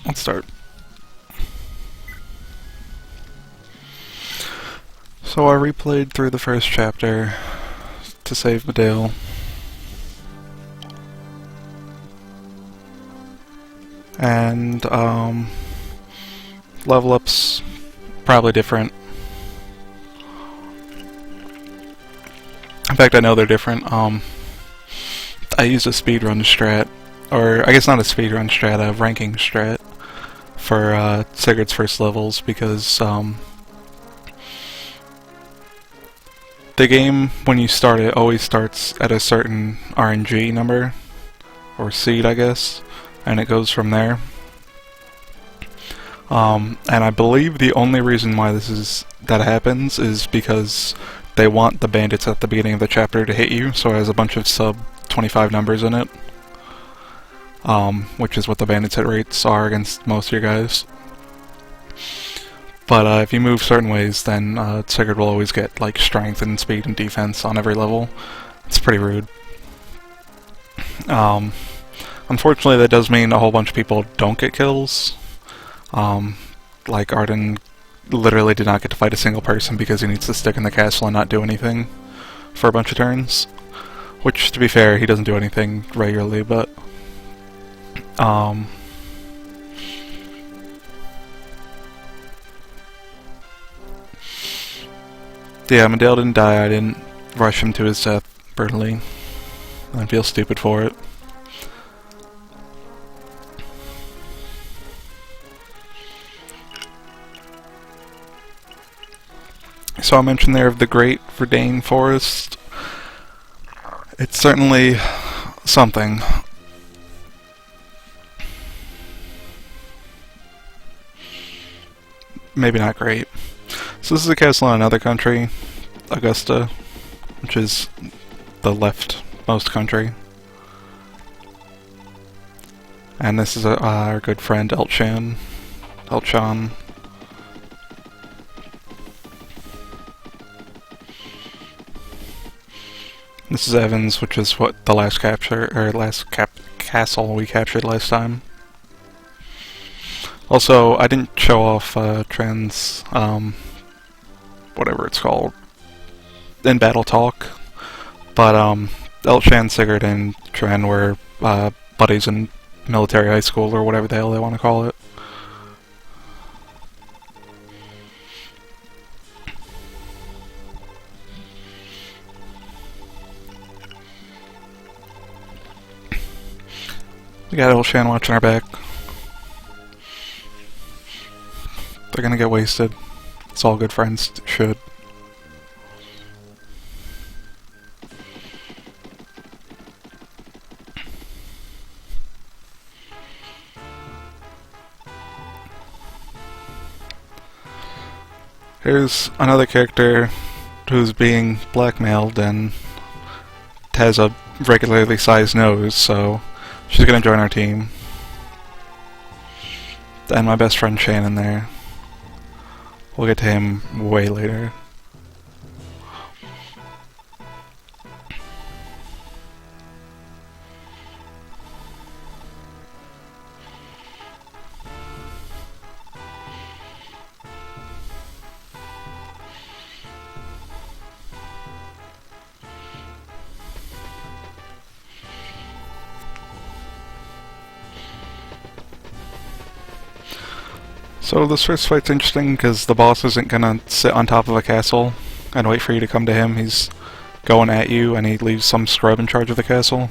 Let's start. So I replayed through the first chapter to save Medale. And, level up's probably different. In fact, I know they're different. I used a speedrun strat, or I guess not a speedrun strat, a ranking strat for Sigurd's first levels because the game, when you start it, always starts at a certain RNG number, or seed, I guess, and it goes from there. And I believe the only reason why that happens is because they want the bandits at the beginning of the chapter to hit you, so it has a bunch of sub-25 numbers in it, which is what the bandits hit rates are against most of your guys. But if you move certain ways, then Sigurd will always get like strength and speed and defense on every level. It's pretty rude. Unfortunately, that does mean a whole bunch of people don't get kills. Like Arden literally did not get to fight a single person because he needs to stick in the castle and not do anything for a bunch of turns. Which, to be fair, he doesn't do anything regularly, but yeah, Medale didn't die. I didn't rush him to his death brutally. I feel stupid for it. So I mentioned there of the Great Verdane Forest. It's certainly something. Maybe not great. So this is a castle in another country, Augusta, which is the leftmost country. And this is our good friend Elchan. This is Evans, which is what the last castle we captured last time. Also, I didn't show off whatever it's called, in Battle Talk, but Elchan, Sigurd, and Tren were buddies in military high school, or whatever the hell they want to call it. We got Elchan watching our back. They're gonna get wasted. It's all good friends should. Here's another character who's being blackmailed and has a regularly sized nose, so she's gonna join our team. And my best friend Shannon there. We'll get to him way later. So this first fight's interesting because the boss isn't gonna sit on top of a castle and wait for you to come to him. He's going at you and he leaves some scrub in charge of the castle.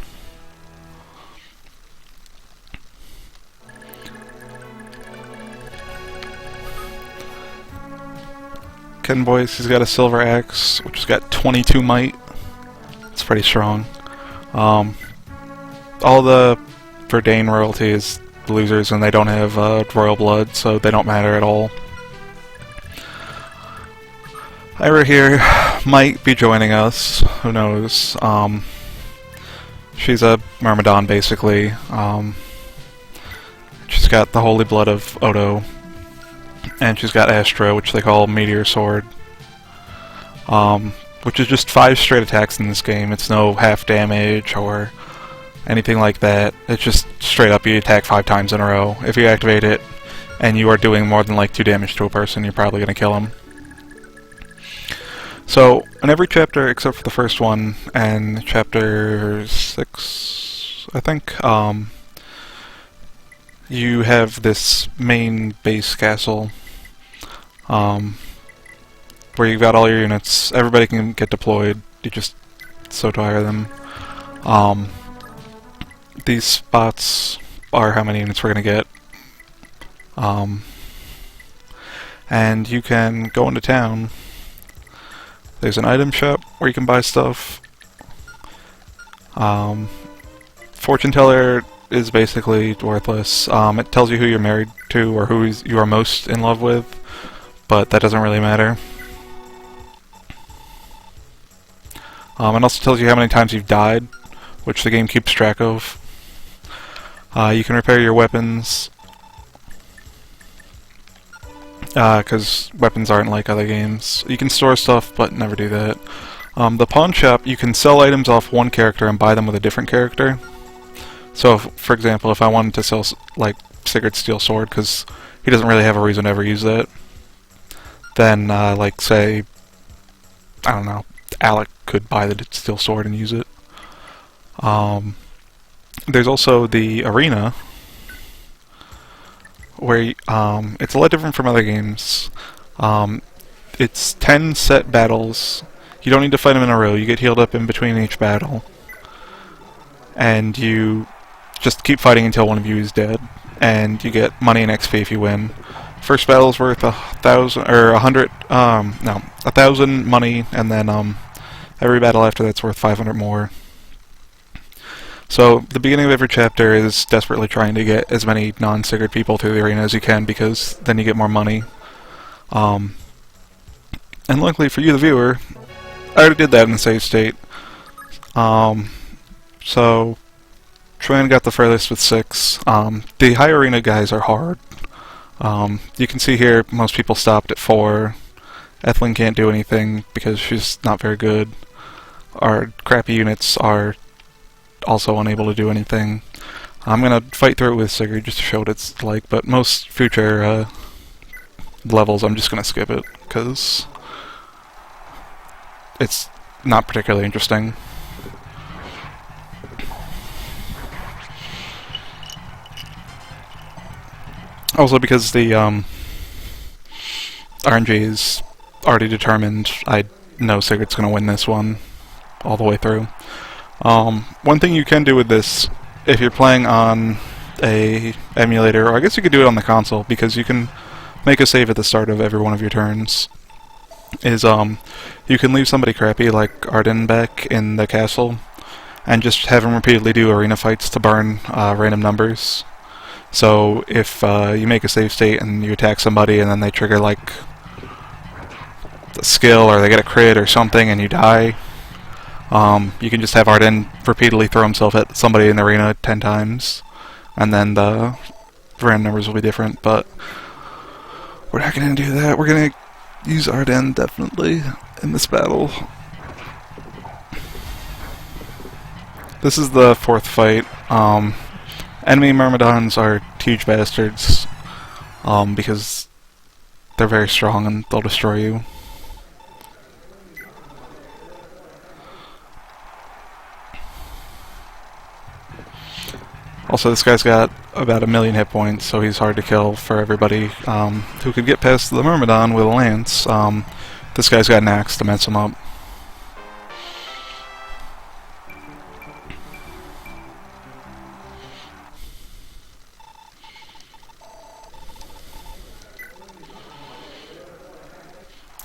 Ken Boyce, he's got a silver axe, which has got 22 might. It's pretty strong. All the Verdane royalty is losers and they don't have royal blood, so they don't matter at all. Ira here might be joining us, who knows. She's a Myrmidon basically. She's got the holy blood of Odo, and she's got Astra, which they call Meteor Sword, which is just 5 straight attacks in this game. It's no half damage or anything like that. It's just straight up you attack 5 times in a row. If you activate it and you are doing more than like 2 damage to a person, you're probably going to kill him. So, in every chapter except for the first one, and chapter 6, I think, you have this main base castle, where you've got all your units. Everybody can get deployed. You just tire them. These spots are how many units we're going to get. And you can go into town. There's an item shop where you can buy stuff. Fortune teller is basically worthless. It tells you who you're married to or who you are most in love with, but that doesn't really matter. It also tells you how many times you've died, which the game keeps track of. You can repair your weapons, because weapons aren't like other games. You can store stuff, but never do that. The pawn shop, you can sell items off one character and buy them with a different character. So, for example, if I wanted to sell, like, Sigurd's steel sword, because he doesn't really have a reason to ever use that, then, like, say, I don't know, Alec could buy the steel sword and use it. There's also the arena, where it's a lot different from other games. It's 10 set battles. You don't need to fight them in a row. You get healed up in between each battle, and you just keep fighting until one of you is dead, and you get money and XP if you win. First battle's worth 1,000 or 100. No, 1,000 money, and then every battle after that's worth 500 more. So, the beginning of every chapter is desperately trying to get as many non-Sigurd people through the arena as you can, because then you get more money. And luckily for you, the viewer, I already did that in the save state. So, Troyan got the furthest with 6. The high arena guys are hard. You can see here, most people stopped at 4. Ethlyn can't do anything because she's not very good. Our crappy units are also unable to do anything. I'm gonna fight through it with Sigurd just to show what it's like, but most future levels I'm just gonna skip it, because it's not particularly interesting. Also because the RNG is already determined, I know Sigurd's gonna win this one all the way through. One thing you can do with this, if you're playing on a emulator, or I guess you could do it on the console, because you can make a save at the start of every one of your turns, is you can leave somebody crappy like Arden back in the castle, and just have him repeatedly do arena fights to burn random numbers. So if you make a save state and you attack somebody and then they trigger like a skill or they get a crit or something and you die, you can just have Arden repeatedly throw himself at somebody in the arena 10 times, and then the random numbers will be different, but we're not going to do that. We're going to use Arden, definitely, in this battle. This is the 4th fight. Enemy Myrmidons are huge bastards, because they're very strong and they'll destroy you. Also, this guy's got about 1,000,000 hit points, so he's hard to kill for everybody who could get past the Myrmidon with a lance. This guy's got an axe to mess him up.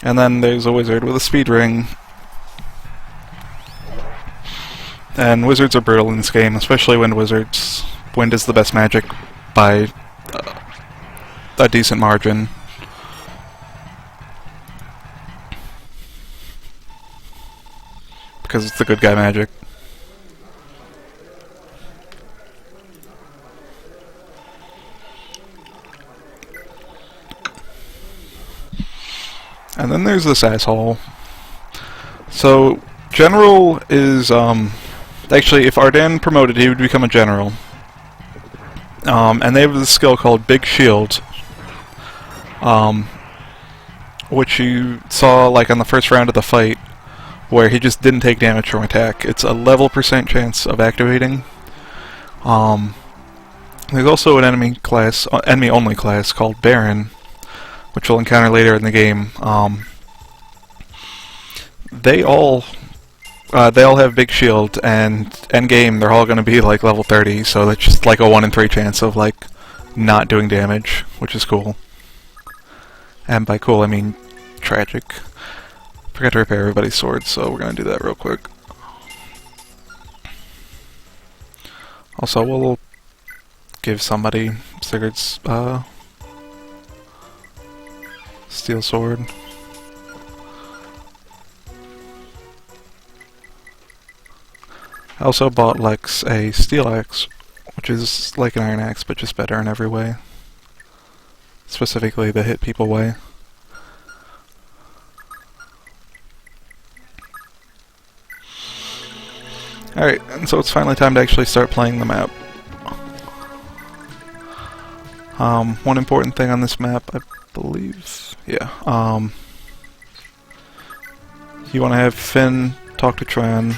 And then there's a wizard with a speed ring. And wizards are brutal in this game, especially wind wizards. Wind is the best magic by a decent margin. Because it's the good guy magic. And then there's this asshole. So, General is, Actually, if Ardan promoted, he would become a general. And they have this skill called Big Shield, which you saw like on the first round of the fight, where he just didn't take damage from attack. It's a level % chance of activating. There's also an enemy only class called Baron, which we'll encounter later in the game. They all have Big Shield, and end game they're all going to be like level 30, so that's just like a 1 in 3 chance of like not doing damage, which is cool. And by cool I mean tragic. Forgot to repair everybody's swords, so we're going to do that real quick. Also, we'll give somebody Sigurd's steel sword. I also bought Lex a steel axe, which is like an iron axe, but just better in every way. Specifically the hit people way. Alright, and so it's finally time to actually start playing the map. One important thing on this map, I believe, you want to have Finn talk to Tran,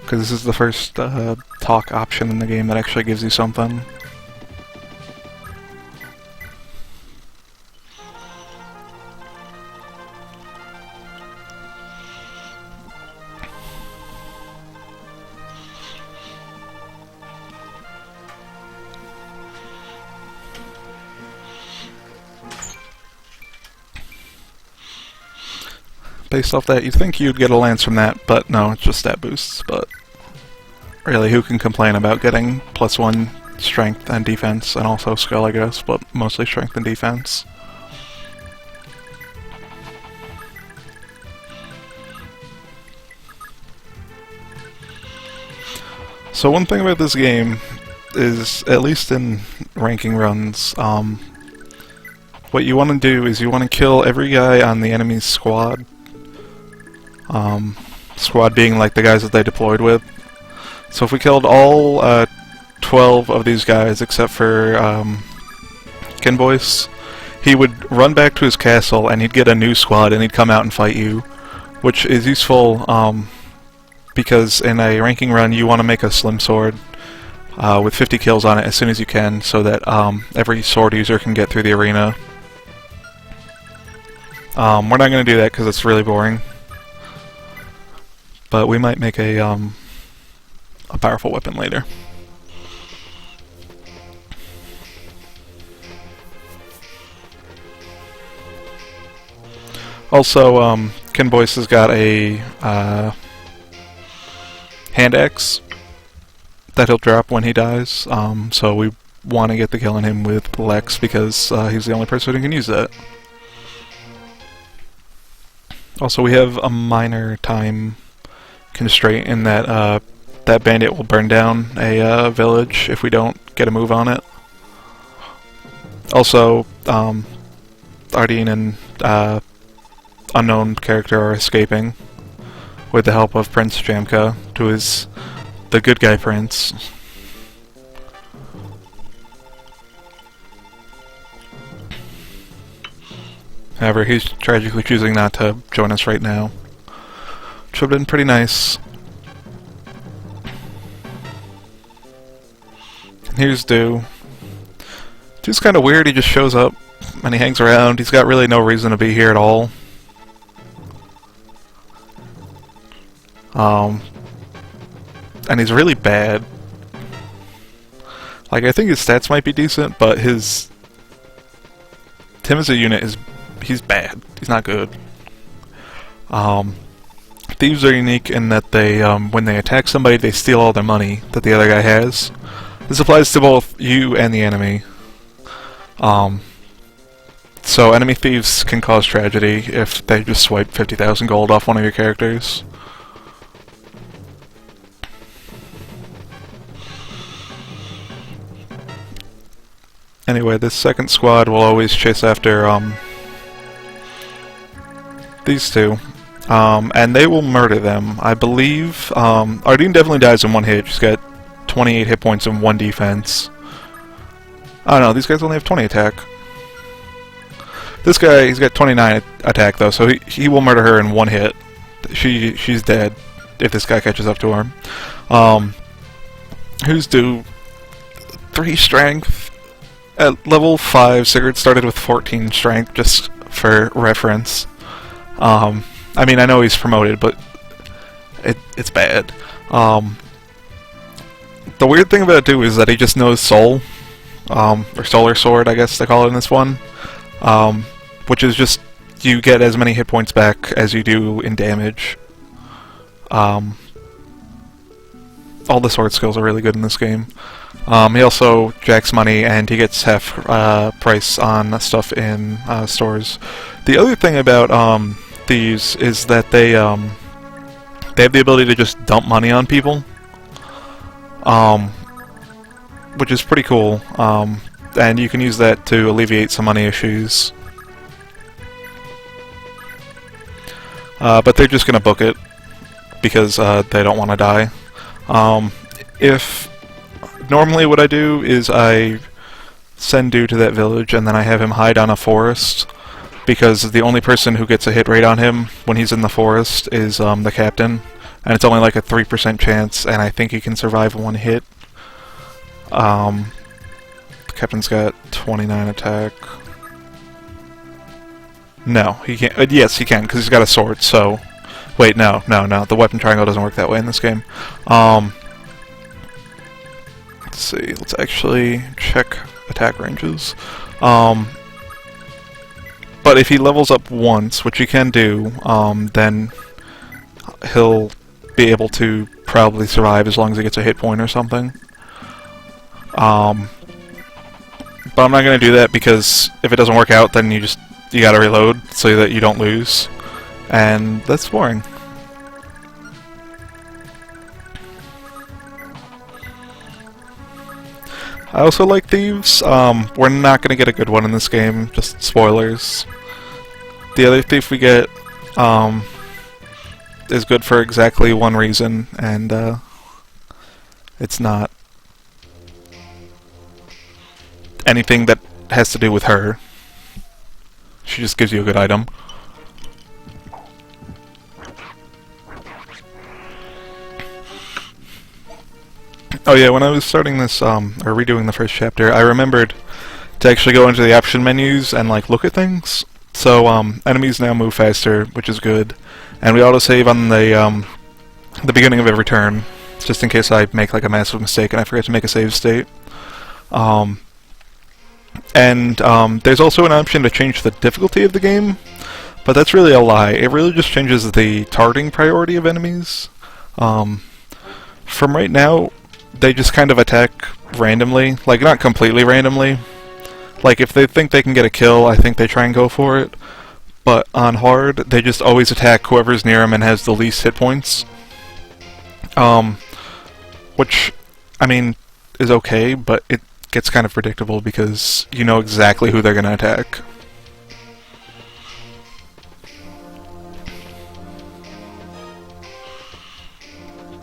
because this is the first talk option in the game that actually gives you something. Based off that, you'd think you'd get a lance from that, but no, it's just stat boosts. But really, who can complain about getting +1 strength and defense, and also skill, I guess, but mostly strength and defense. So one thing about this game is, at least in ranking runs, what you want to do is you want to kill every guy on the enemy's squad. Squad being like the guys that they deployed with. So if we killed all 12 of these guys except for Kinboyce, he would run back to his castle and he'd get a new squad and he'd come out and fight you, which is useful because in a ranking run you want to make a slim sword with 50 kills on it as soon as you can, so that every sword user can get through the arena. We're not going to do that because it's really boring. But we might make a powerful weapon later. Also, Kinboyce has got a hand axe that he'll drop when he dies. So we want to get the kill on him with Lex because he's the only person who can use that. Also, we have a minor time constraint in that that bandit will burn down a village if we don't get a move on it. Also, Ardeen and unknown character are escaping with the help of Prince Jamka, who is the good guy prince. However, he's tragically choosing not to join us right now, which would have been pretty nice. And here's Dew. Dew's kind of weird, he just shows up and he hangs around. He's got really no reason to be here at all. And he's really bad. Like, I think his stats might be decent, but him as a unit he's bad. He's not good. Thieves are unique in that they, when they attack somebody, they steal all their money that the other guy has. This applies to both you and the enemy. So enemy thieves can cause tragedy if they just swipe 50,000 gold off one of your characters. Anyway, this second squad will always chase after these two, and they will murder them. I believe Ardeen definitely dies in one hit. She's got 28 hit points and 1 defense. Oh no, these guys only have 20 attack. This guy, he's got 29 attack though, so he will murder her in 1 hit. She's dead if this guy catches up to her. Who's due? 3 strength. At level 5, Sigurd started with 14 strength, just for reference. I mean, I know he's promoted, but it's bad. The weird thing about it, too, is that he just knows Soul. Or Solar Sword, I guess they call it in this one. Which is just, you get as many hit points back as you do in damage. All the sword skills are really good in this game. He also jacks money, and he gets half price on stuff in stores. The other thing about these is that they have the ability to just dump money on people, which is pretty cool. And you can use that to alleviate some money issues. But they're just gonna book it because they don't want to die. Normally what I do is I send Dew to that village and then I have him hide on a forest, because the only person who gets a hit rate on him when he's in the forest is the captain, and it's only like a 3% chance, and I think he can survive 1 hit. The captain's got 29 attack. No, he can't. Yes, he can, because he's got a sword, so... Wait, no. The weapon triangle doesn't work that way in this game. Let's see, let's actually check attack ranges. But if he levels up once, which he can do, then he'll be able to probably survive as long as he gets a hit point or something. But I'm not going to do that, because if it doesn't work out, then you gotta reload so that you don't lose. And that's boring. I also like thieves. We're not going to get a good one in this game, just spoilers. The other thief we get is good for exactly one reason, and it's not anything that has to do with her. She just gives you a good item. Oh yeah, when I was starting this, or redoing the first chapter, I remembered to actually go into the option menus and, like, look at things. So, enemies now move faster, which is good. And we autosave on the beginning of every turn, just in case I make, like, a massive mistake and I forget to make a save state. There's also an option to change the difficulty of the game, but that's really a lie. It really just changes the targeting priority of enemies. From right now, they just kind of attack randomly. Like, not completely randomly. Like, if they think they can get a kill, I think they try and go for it. But on hard, they just always attack whoever's near them and has the least hit points. Which, I mean, is okay, but it gets kind of predictable because you know exactly who they're going to attack.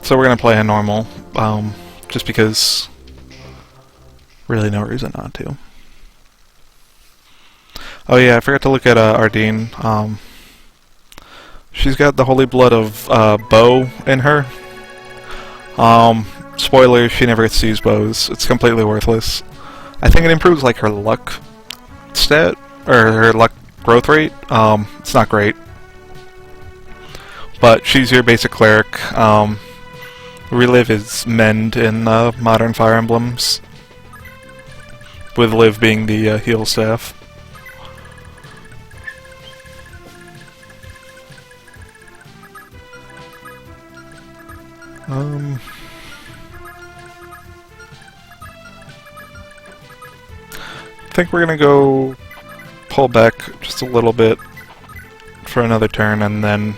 So we're going to play on normal. Just because really no reason not to. Oh yeah, I forgot to look at Ardeen. She's got the holy blood of bow in her. Spoiler, she never gets to use bows. It's completely worthless. I think it improves like her luck stat, or her luck growth rate. It's not great. But she's your basic cleric. Relive is Mend in modern Fire Emblems, with Live being the heal staff. I think we're gonna go pull back just a little bit for another turn, and then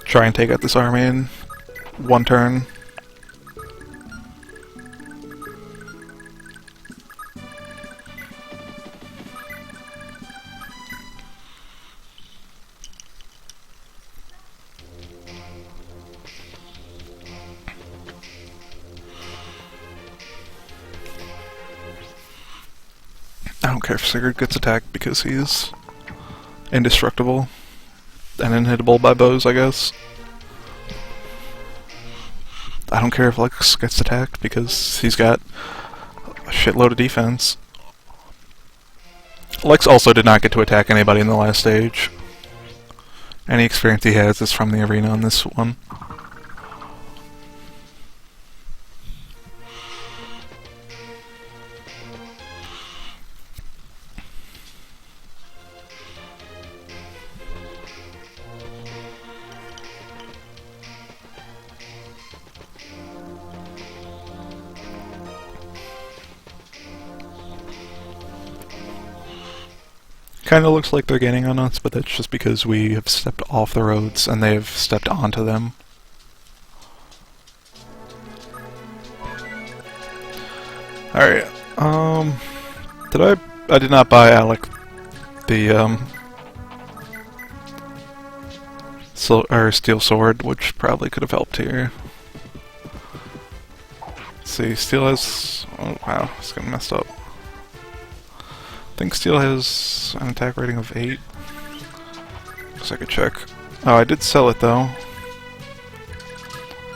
try and take out this army in one turn. don't care if Sigurd gets attacked because he's indestructible and inhittable by bows, I guess. I don't care if Lex gets attacked because he's got a shitload of defense. Lex also did not get to attack anybody in the last stage. Any experience he has is from the arena on this one. Kinda looks like they're gaining on us, but that's just because we have stepped off the roads and they have stepped onto them. Alright, I did not buy Alec the, steel sword, which probably could have helped here. Let's see, steel has, oh wow, it's getting messed up. I think steel has an attack rating of 8. Guess I could check. Oh, I did sell it though.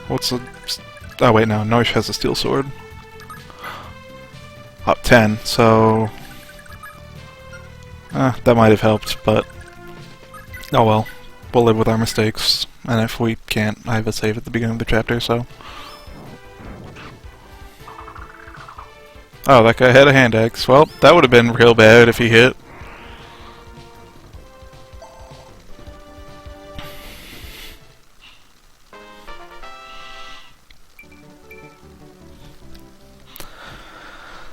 What's the... Oh wait, no, Noish has a steel sword. Oh, 10, so... that might have helped, but... Oh well. We'll live with our mistakes, and if we can't, I have a save at the beginning of the chapter, so... Oh, that guy had a hand axe. Well, that would have been real bad if he hit.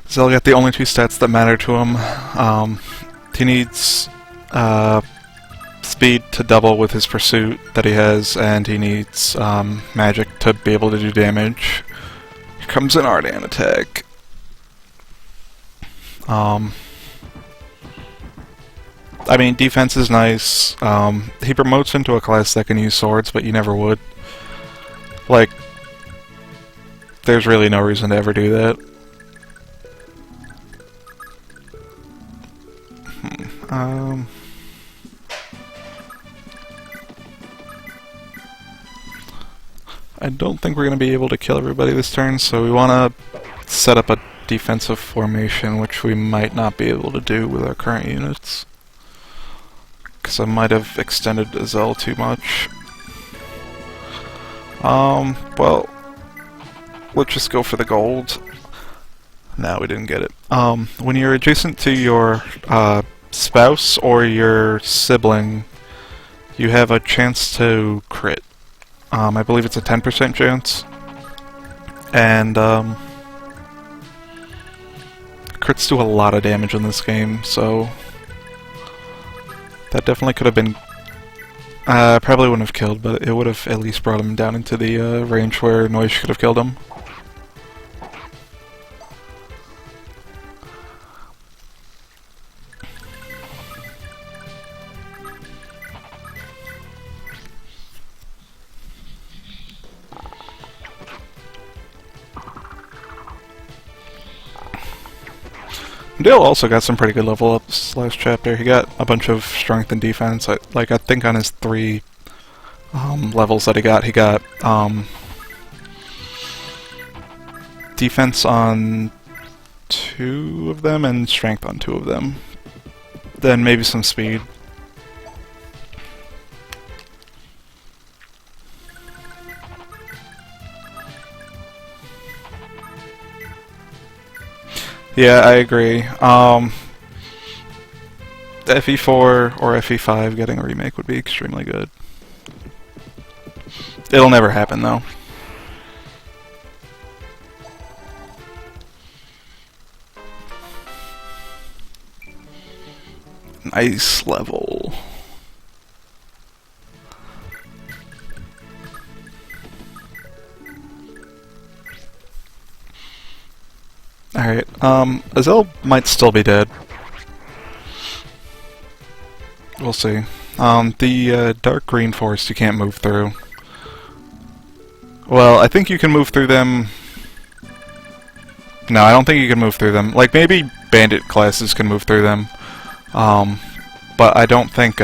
Zell got the only 2 stats that matter to him. He needs speed to double with his pursuit that he has, and he needs magic to be able to do damage. Here comes an Ardan attack. I mean, defense is nice. He promotes into a class that can use swords, but you never would. Like, there's really no reason to ever do that. I don't think we're going to be able to kill everybody this turn, so we want to set up a defensive formation, which we might not be able to do with our current units. Because I might have extended Zell too much. Well, let's just go for the gold. No, we didn't get it. When you're adjacent to your spouse or your sibling, you have a chance to crit. I believe it's a 10% chance. And, crits do a lot of damage in this game, so... That definitely could have been... probably wouldn't have killed, but it would have at least brought him down into the range where Noish could have killed him. Dale also got some pretty good level ups last chapter. He got a bunch of strength and defense. I think on his 3 levels that he got defense on 2 of them and strength on 2 of them. Then maybe some speed. Yeah, I agree. FE4 or FE5 getting a remake would be extremely good. It'll never happen, though. Nice level. Alright, Azel might still be dead. We'll see. The dark green forest you can't move through. Well, I think you can move through them... No, I don't think you can move through them. Like, maybe bandit classes can move through them. But I don't think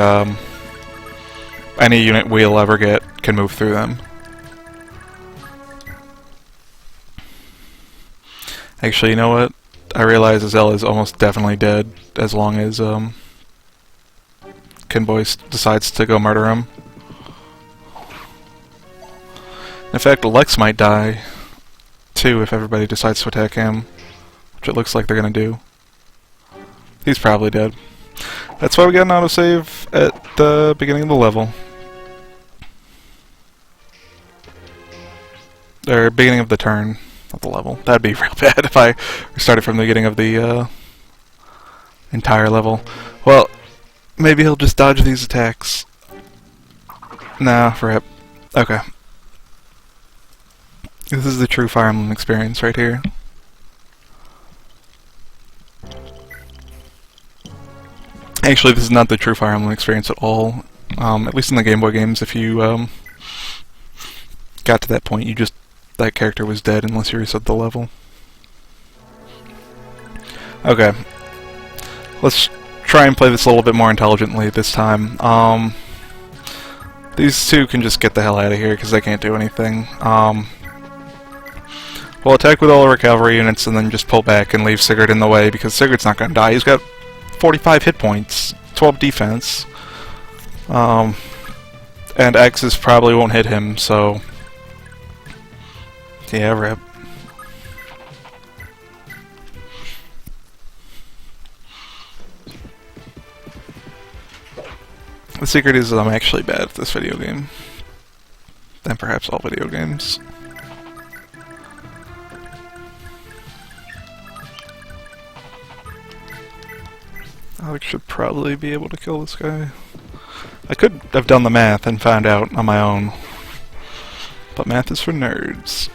any unit we'll ever get can move through them. Actually, you know what? I realize Azella is almost definitely dead as long as Kinboy decides to go murder him. In fact, Lex might die too if everybody decides to attack him, which it looks like they're gonna do. He's probably dead. That's why we got an autosave at the beginning of the level. Or beginning of the turn, not the level. That'd be real bad if I started from the beginning of the entire level. Well, maybe he'll just dodge these attacks. Nah, rip. Okay. This is the true Fire Emblem experience right here. Actually, this is not the true Fire Emblem experience at all. At least in the Game Boy games, if you got to that point, that character was dead unless you reset the level. Okay. Let's try and play this a little bit more intelligently this time. These two can just get the hell out of here because they can't do anything. We'll attack with all of our cavalry units and then just pull back and leave Sigurd in the way because Sigurd's not going to die. He's got 45 hit points, 12 defense, and X's probably won't hit him, so yeah, rip. The secret is that I'm actually bad at this video game, and perhaps all video games. Alex should probably be able to kill this guy. I could have done the math and found out on my own, but math is for nerds.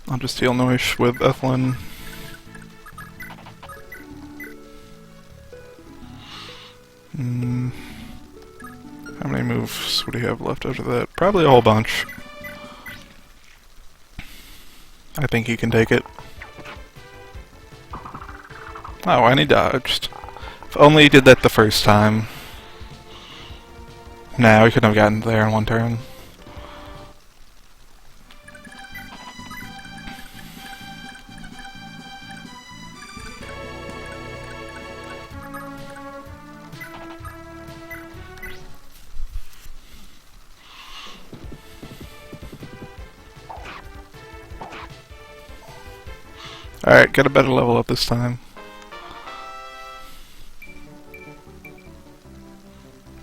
I'll just heal Noish with Ethlin. How many moves would he have left after that? Probably a whole bunch. I think he can take it. Oh, and he dodged. If only he did that the first time. Nah, we couldn't have gotten there in one turn. Alright, get a better level up this time.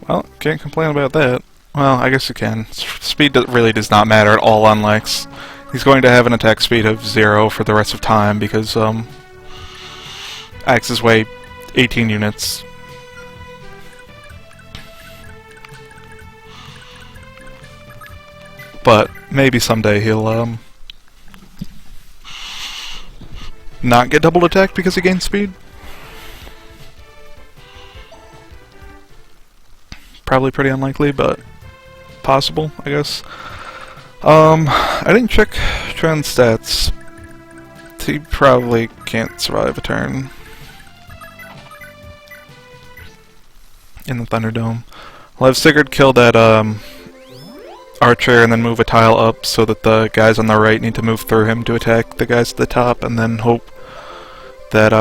Well, can't complain about that. Well, I guess you can. Speed really does not matter at all on Lex. He's going to have an attack speed of 0 for the rest of time because, Axes weigh 18 units. But maybe someday he'll, not get double attacked because he gains speed? Probably pretty unlikely, but possible, I guess. I didn't check Trend's stats. He probably can't survive a turn in the Thunderdome. I'll have Sigurd kill that, archer and then move a tile up so that the guys on the right need to move through him to attack the guys at the top, and then hope that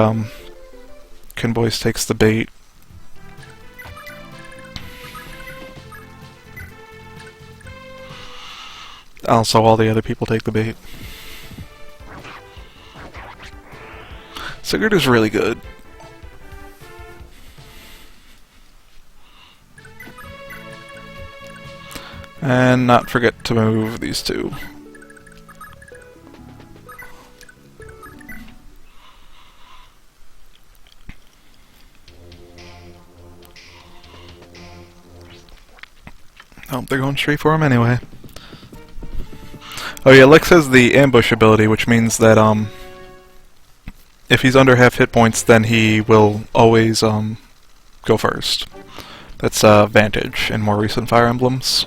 Kinboy takes the bait. Also, all the other people take the bait. Sigurd is really good. And not forget to move these two. Oh, they're going straight for him anyway. Oh yeah, Lex has the ambush ability, which means that if he's under half hit points, then he will always go first. That's Vantage in more recent Fire Emblems.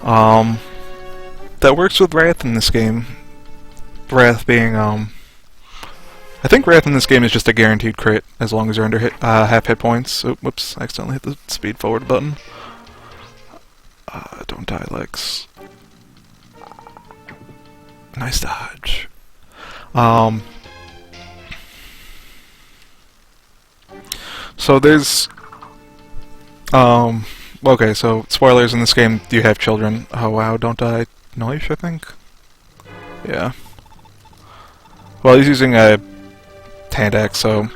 That works with Wrath in this game. Wrath being I think Wrath in this game is just a guaranteed crit as long as you're under half hit points. Oh, whoops! I accidentally hit the speed forward button. Don't die, Lex. Nice dodge. So there's okay, so spoilers in this game, you have children. Oh wow, don't die. Neir, I think? Yeah. Well, he's using a hand axe, so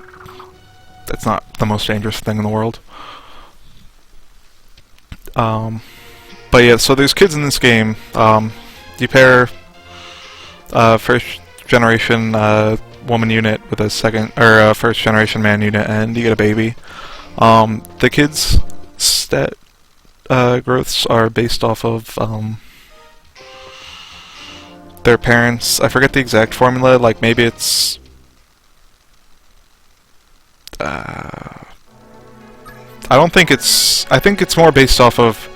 that's not the most dangerous thing in the world. But yeah, so there's kids in this game. You pair first generation woman unit with a first generation man unit, and you get a baby. The kids' stat growths are based off of their parents. I forget the exact formula. Like maybe it's I think it's more based off of.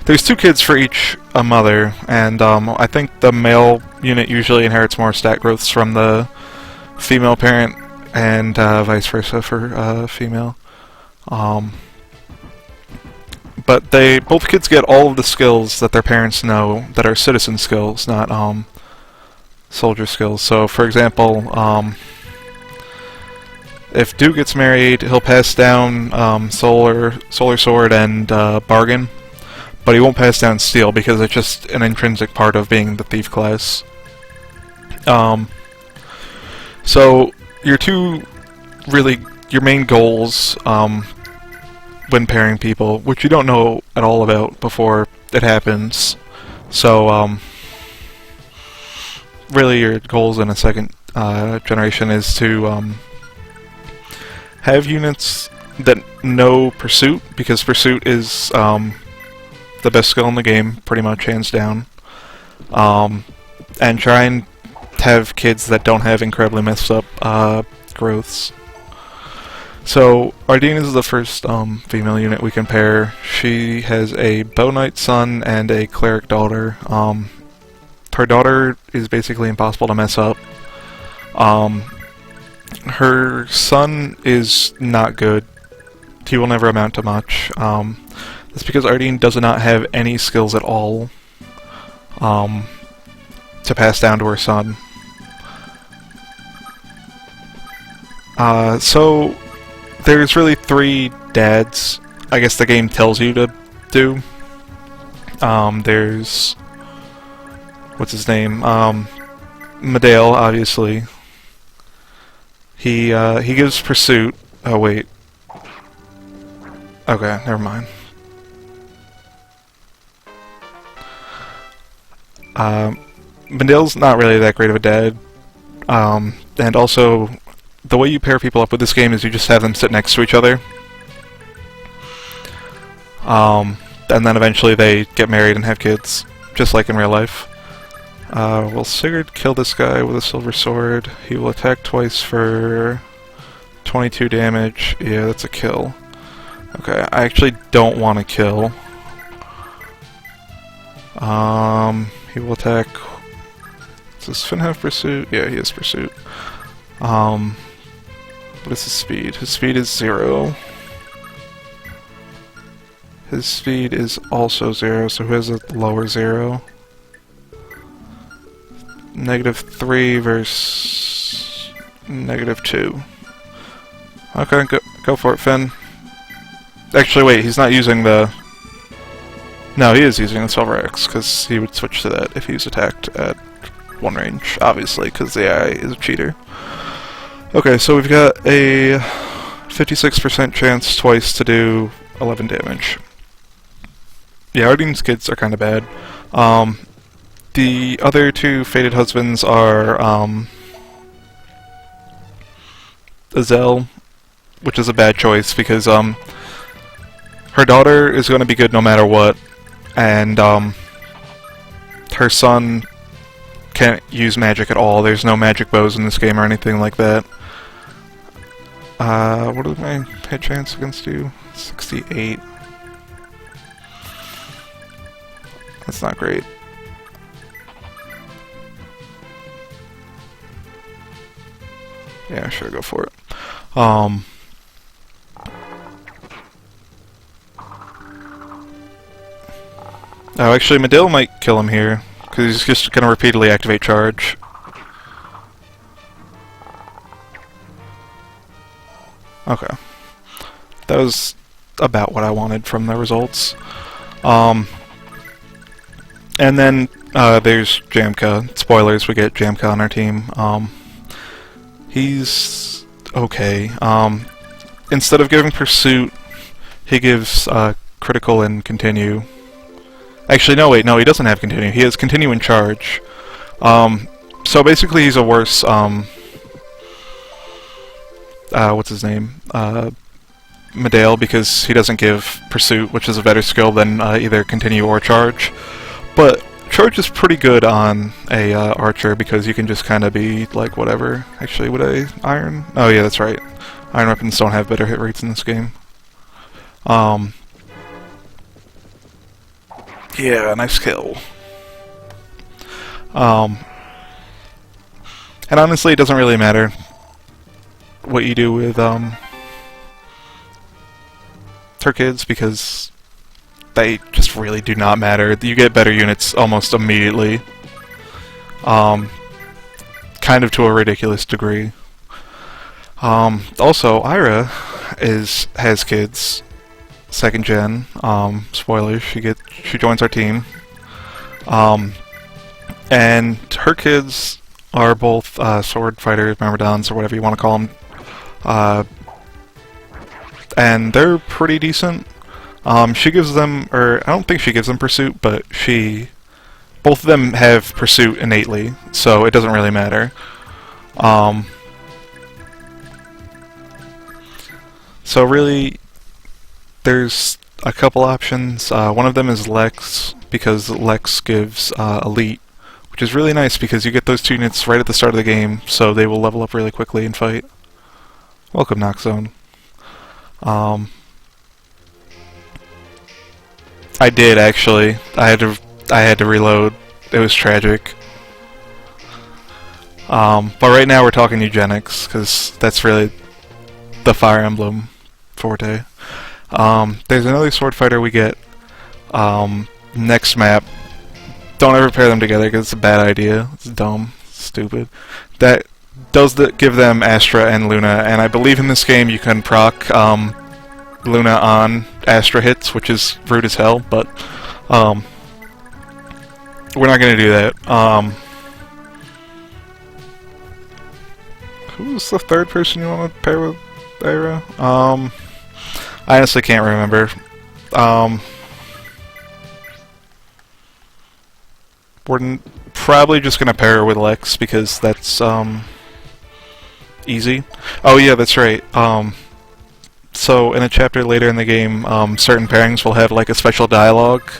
There's 2 kids for each mother, and I think the male unit usually inherits more stat growths from the female parent, and vice versa for female. But both kids get all of the skills that their parents know that are citizen skills, not soldier skills. So, for example, if Duke gets married, he'll pass down Solar Sword and Bargain. But he won't pass down Steel because it's just an intrinsic part of being the Thief class. So your main goals when pairing people, which you don't know at all about before it happens. So really your goals in a second generation is to have units that know Pursuit, because Pursuit is the best skill in the game, pretty much, hands down. And try and have kids that don't have incredibly messed up growths. So, Ardeen is the first female unit we can pair. She has a Bow Knight son and a Cleric daughter. Her daughter is basically impossible to mess up. Her son is not good. He will never amount to much. That's because Ardeen does not have any skills at all to pass down to her son. So there's really 3 dads I guess the game tells you to do. There's what's his name? Medale, obviously. He gives Pursuit. Oh wait. Okay, never mind. Medale's not really that great of a dad. And also, the way you pair people up with this game is you just have them sit next to each other. And then eventually they get married and have kids, just like in real life. Will Sigurd kill this guy with a silver sword? He will attack twice for 22 damage. Yeah, that's a kill. Okay, I actually don't want to kill. He will attack... Does Finn have Pursuit? Yeah, he has Pursuit. What is his speed? His speed is 0. His speed is also 0, so who has a lower 0? -3 versus -2. Okay, go for it, Finn. Actually, wait, he's not using the... No, he is using the Silver Axe, because he would switch to that if he was attacked at 1 range, obviously, because the AI is a cheater. Okay, so we've got a 56% chance twice to do 11 damage. Yeah, Ardeen's kids are kind of bad. The other 2 fated husbands are Azelle, which is a bad choice because her daughter is going to be good no matter what, and her son can't use magic at all. There's no magic bows in this game or anything like that. What is my hit chance against you? 68. That's not great. Yeah, sure, go for it. Oh, actually, Medill might kill him here, because he's just going to repeatedly activate charge. Okay. That was about what I wanted from the results. And then there's Jamka. Spoilers, we get Jamka on our team. He's okay. Instead of giving Pursuit, he gives Critical and Continue. Actually, no, wait, no, he doesn't have Continue. He has Continue and Charge. So basically he's a worse, what's his name? Medale, because he doesn't give Pursuit, which is a better skill than either Continue or Charge. But Charge is pretty good on a Archer, because you can just kind of be like whatever. Actually, would I Iron? Oh yeah, that's right. Iron weapons don't have better hit rates in this game. Yeah, nice kill. And honestly, it doesn't really matter what you do with her kids, because they just really do not matter. You get better units almost immediately. Kind of to a ridiculous degree. Also, Ira has kids. 2nd gen. Spoilers. She joins our team. And her kids are both sword fighters, myrmidons, or whatever you want to call them. And they're pretty decent. She gives them, or I don't think she gives them Pursuit, but both of them have Pursuit innately, so it doesn't really matter. So really, there's a couple options. One of them is Lex, because Lex gives Elite, which is really nice because you get those 2 units right at the start of the game, so they will level up really quickly and fight. Welcome, Noxzone. I did actually. I had to reload. It was tragic. But right now we're talking eugenics, because that's really the Fire Emblem forte. There's another sword fighter we get next map. Don't ever pair them together because it's a bad idea. It's dumb, stupid. That does give them Astra and Luna, and I believe in this game you can proc Luna on Astra hits, which is rude as hell, but we're not going to do that. Who's the 3rd person you want to pair with Ira? I honestly can't remember. We're probably just going to pair her with Lex, because that's easy. Oh yeah, that's right. So in a chapter later in the game, certain pairings will have like a special dialogue.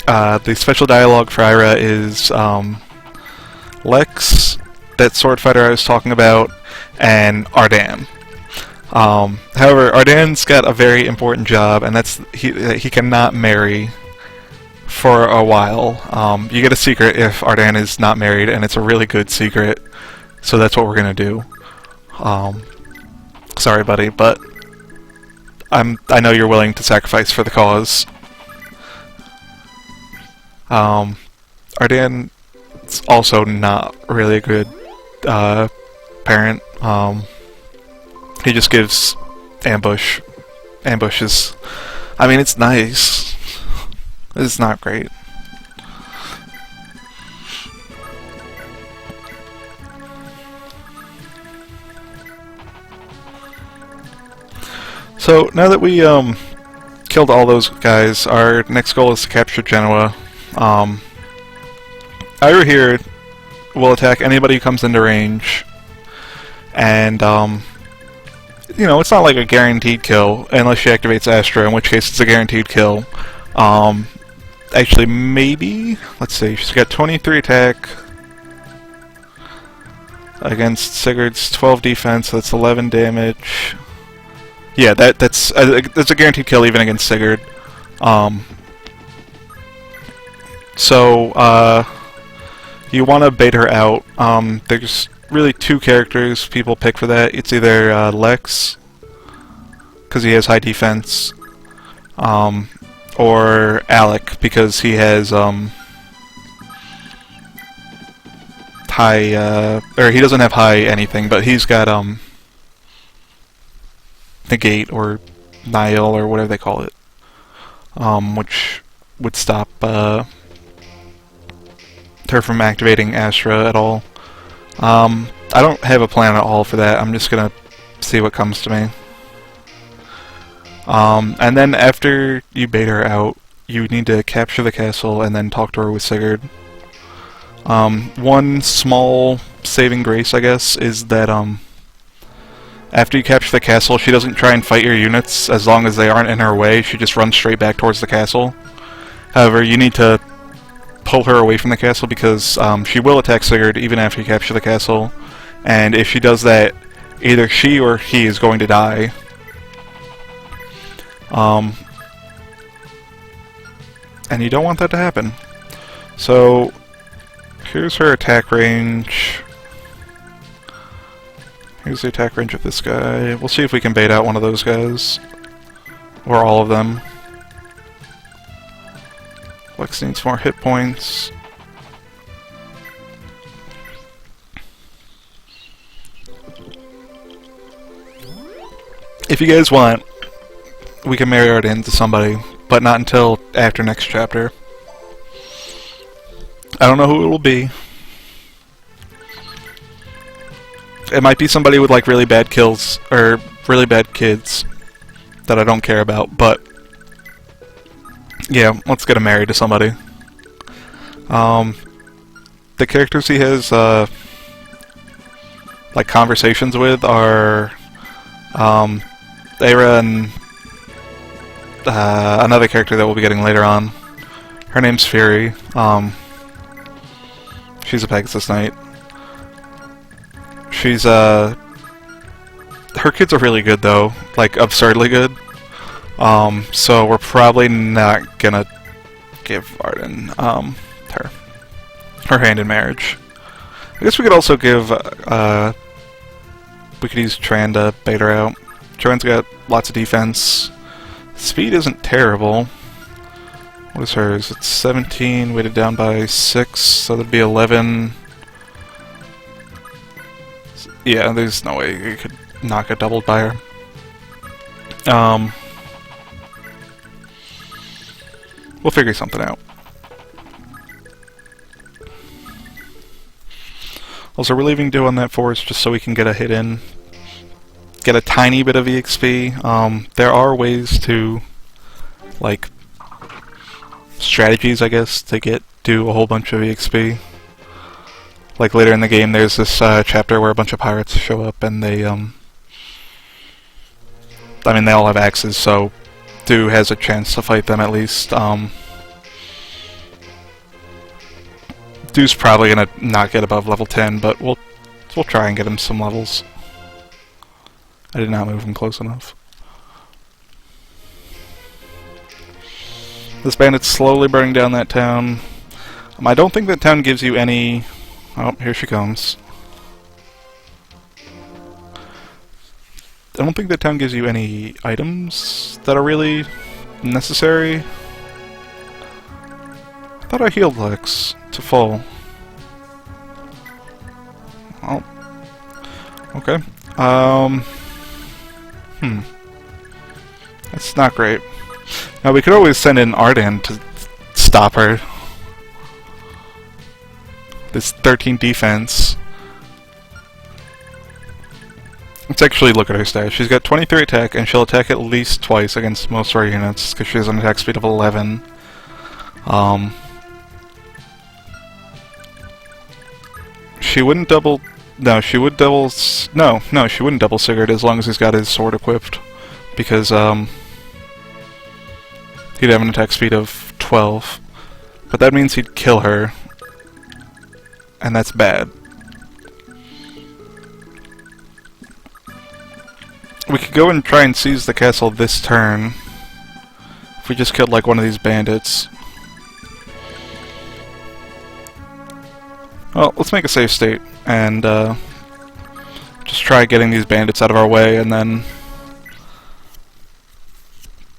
The special dialogue for Ira is Lex, that sword fighter I was talking about, and Ardan. However, Ardan's got a very important job, and that's he cannot marry for a while. You get a secret if Ardan is not married, and it's a really good secret, so that's what we're gonna do. Sorry, buddy, but I know you're willing to sacrifice for the cause. Ardan's also not really a good parent. He just gives ambushes. I mean, it's nice. It's not great. So now that we killed all those guys, our next goal is to capture Genoa. Ira here will attack anybody who comes into range, and you know, it's not like a guaranteed kill unless she activates Astra, in which case it's a guaranteed kill. Actually, maybe. Let's see. She's got 23 attack against Sigurd's 12 defense. So that's 11 damage. Yeah, that's a guaranteed kill even against Sigurd. So you want to bait her out. There's really two characters people pick for that. It's either Lex, because he has high defense, or Alec, because he has high, or he doesn't have high anything, but he's got negate or Nihil or whatever they call it, which would stop her from activating Astra at all. I don't have a plan at all for that. I'm just gonna see what comes to me. And then after you bait her out, you need to capture the castle and then talk to her with Sigurd. One small saving grace, I guess, is that after you capture the castle, she doesn't try and fight your units as long as they aren't in her way. She just runs straight back towards the castle. However, you need to pull her away from the castle because she will attack Sigurd even after you capture the castle. And if she does that, either she or he is going to die. And you don't want that to happen. So, here's her attack range. Here's the attack range of this guy. We'll see if we can bait out one of those guys. Or all of them. Lex needs more hit points. If you guys want, we can marry Arden to somebody, but not until after next chapter. I don't know who it will be. It might be somebody with like really bad kills, or really bad kids, that I don't care about, but yeah, let's get him married to somebody. The characters he has like conversations with are Aira and another character that we'll be getting later on. Her name's Fury. She's a Pegasus Knight. She's her kids are really good though, like absurdly good. So we're probably not gonna give Arden her hand in marriage. I guess we could also give we could use Tran to bait her out. Tran's got lots of defense. Speed isn't terrible. What is hers? It's 17, weighted down by 6, so that'd be 11. Yeah, there's no way you could not get doubled by her. We'll figure something out. Also, we're leaving Dew on that force just so we can get a hit in. Get a tiny bit of EXP. There are ways to, like, strategies, I guess, to do a whole bunch of EXP. Like later in the game, there's this chapter where a bunch of pirates show up and they, I mean, they all have axes, so Dew has a chance to fight them at least. Dew's probably gonna not get above level 10, but we'll try and get him some levels. I did not move him close enough. This bandit's slowly burning down that town. I don't think that town gives you any... Oh, here she comes. I don't think that town gives you any items that are really necessary. I thought I healed Lex to full. Oh. Okay. That's not great. Now we could always send in Arden to stop her. This 13 defense. Let's actually look at her stats. She's got 23 attack, and she'll attack at least twice against most of our units, because she has an attack speed of 11. She wouldn't double... No, she would double... No, she wouldn't double Sigurd as long as he's got his sword equipped, because, he'd have an attack speed of 12. But that means he'd kill her. And that's bad. We could go and try and seize the castle this turn. If we just killed like one of these bandits. Well, let's make a safe state and just try getting these bandits out of our way and then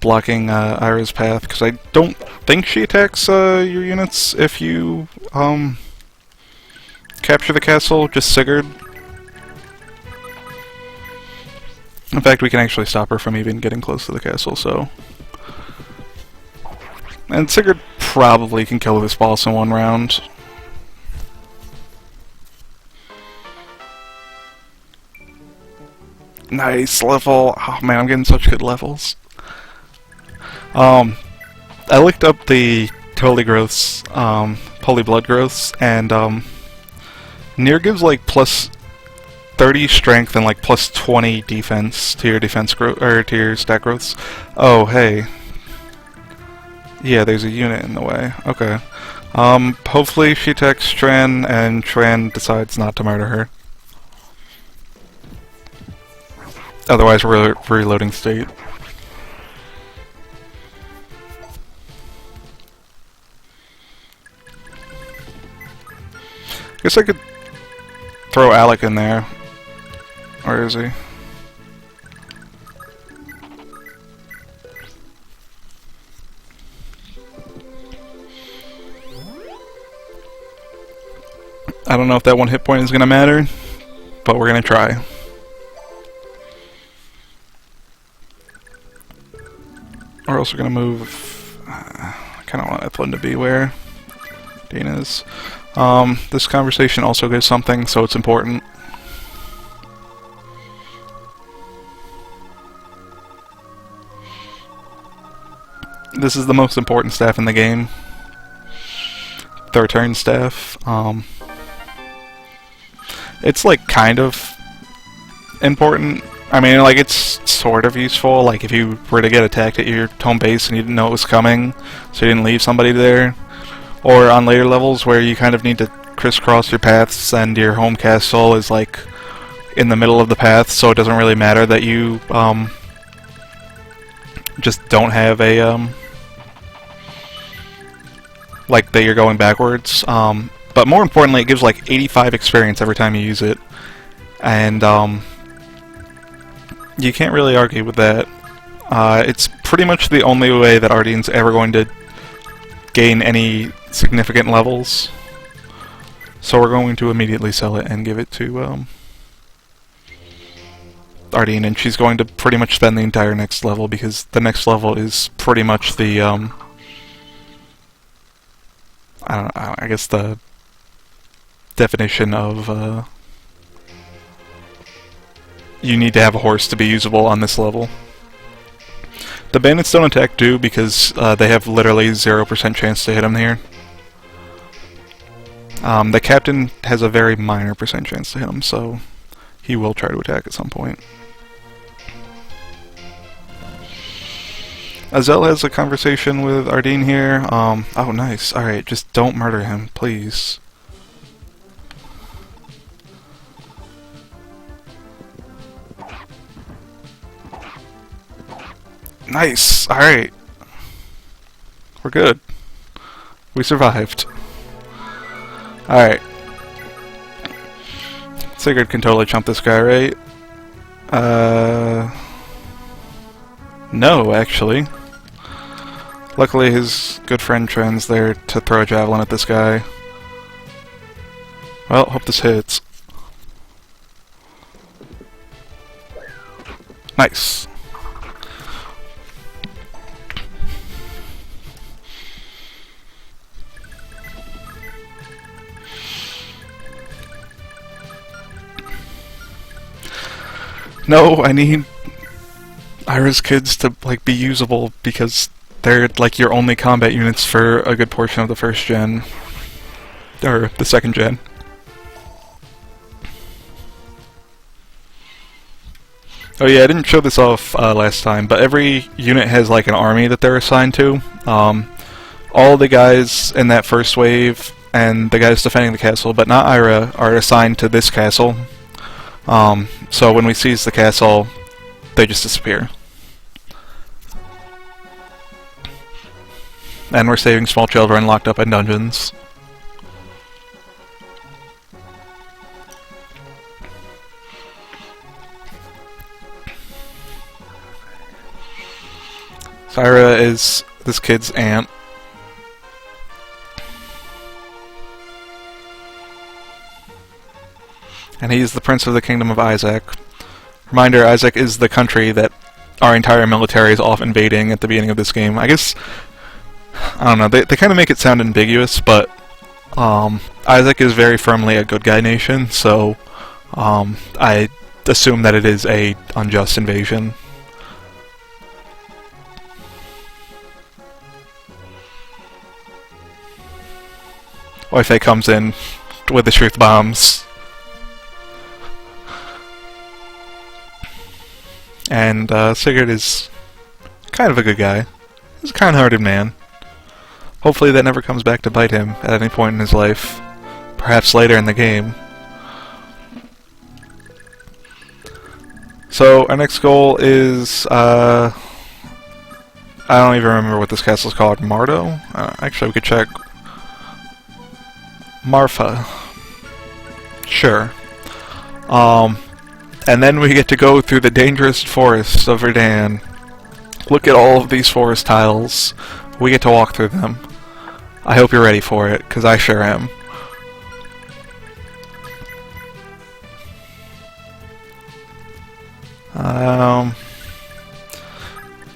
blocking Ira's path, because I don't think she attacks your units if you capture the castle, just Sigurd. In fact, we can actually stop her from even getting close to the castle, so... And Sigurd probably can kill this boss in one round. Nice level. Oh man, I'm getting such good levels. I looked up the Holy Growths, Holy Blood Growths, and Neir gives like plus 30 strength and like plus 20 defense to your defense growth or to your stat growths. Oh hey, yeah, there's a unit in the way. Okay. Hopefully she attacks Tran and Tran decides not to murder her. Otherwise, we're reloading state. Guess I could throw Alec in there. Where is he? I don't know if that one hit point is gonna matter, but we're gonna try. We're also gonna move. I kind of want Ethlyn to be where Dean is. This conversation also gives something, so it's important. This is the most important staff in the game. The return staff. It's like kind of important. I mean, like, it's sort of useful, like if you were to get attacked at your home base and you didn't know it was coming, so you didn't leave somebody there. Or on later levels where you kind of need to crisscross your paths and your home castle is like in the middle of the path, so it doesn't really matter that you just don't have a like that you're going backwards. But more importantly, it gives like 85 experience every time you use it, and you can't really argue with that. It's pretty much the only way that Ardine's ever going to gain any significant levels. So we're going to immediately sell it and give it to Ardine, and she's going to pretty much spend the entire next level, because the next level is pretty much the I guess the definition of you need to have a horse to be usable on this level. The bandits don't attack Do because they have literally 0% chance to hit him here. The captain has a very minor percent chance to hit him, so he will try to attack at some point. Azel has a conversation with Ardine here. Oh nice. Alright, just don't murder him, please. Nice! Alright. We're good. We survived. Alright. Sigurd can totally chump this guy, right? No, actually. Luckily his good friend Tren's there to throw a javelin at this guy. Well, hope this hits. Nice. No, I need Ira's kids to like be usable, because they're like your only combat units for a good portion of the first gen. Or the second gen. Oh yeah, I didn't show this off last time, but every unit has like an army that they're assigned to. all the guys in that first wave and the guys defending the castle, but not Ira, are assigned to this castle. So when we seize the castle, they just disappear. And we're saving small children locked up in dungeons. Ira is this kid's aunt. And he's the Prince of the Kingdom of Isaac. Reminder, Isaac is the country that our entire military is off invading at the beginning of this game. I guess, I don't know, they kind of make it sound ambiguous, but Isaac is very firmly a good guy nation, so I assume that it is a unjust invasion. Wi-Fi comes in with the truth bombs. And Sigurd is kind of a good guy. He's a kind-hearted man. Hopefully that never comes back to bite him at any point in his life. Perhaps later in the game. So our next goal is, I don't even remember what this castle is called. Mardo? Actually, we could check. Marfa. Sure. And then we get to go through the dangerous forests of Verdan. Look at all of these forest tiles. We get to walk through them. I hope you're ready for it, because I sure am.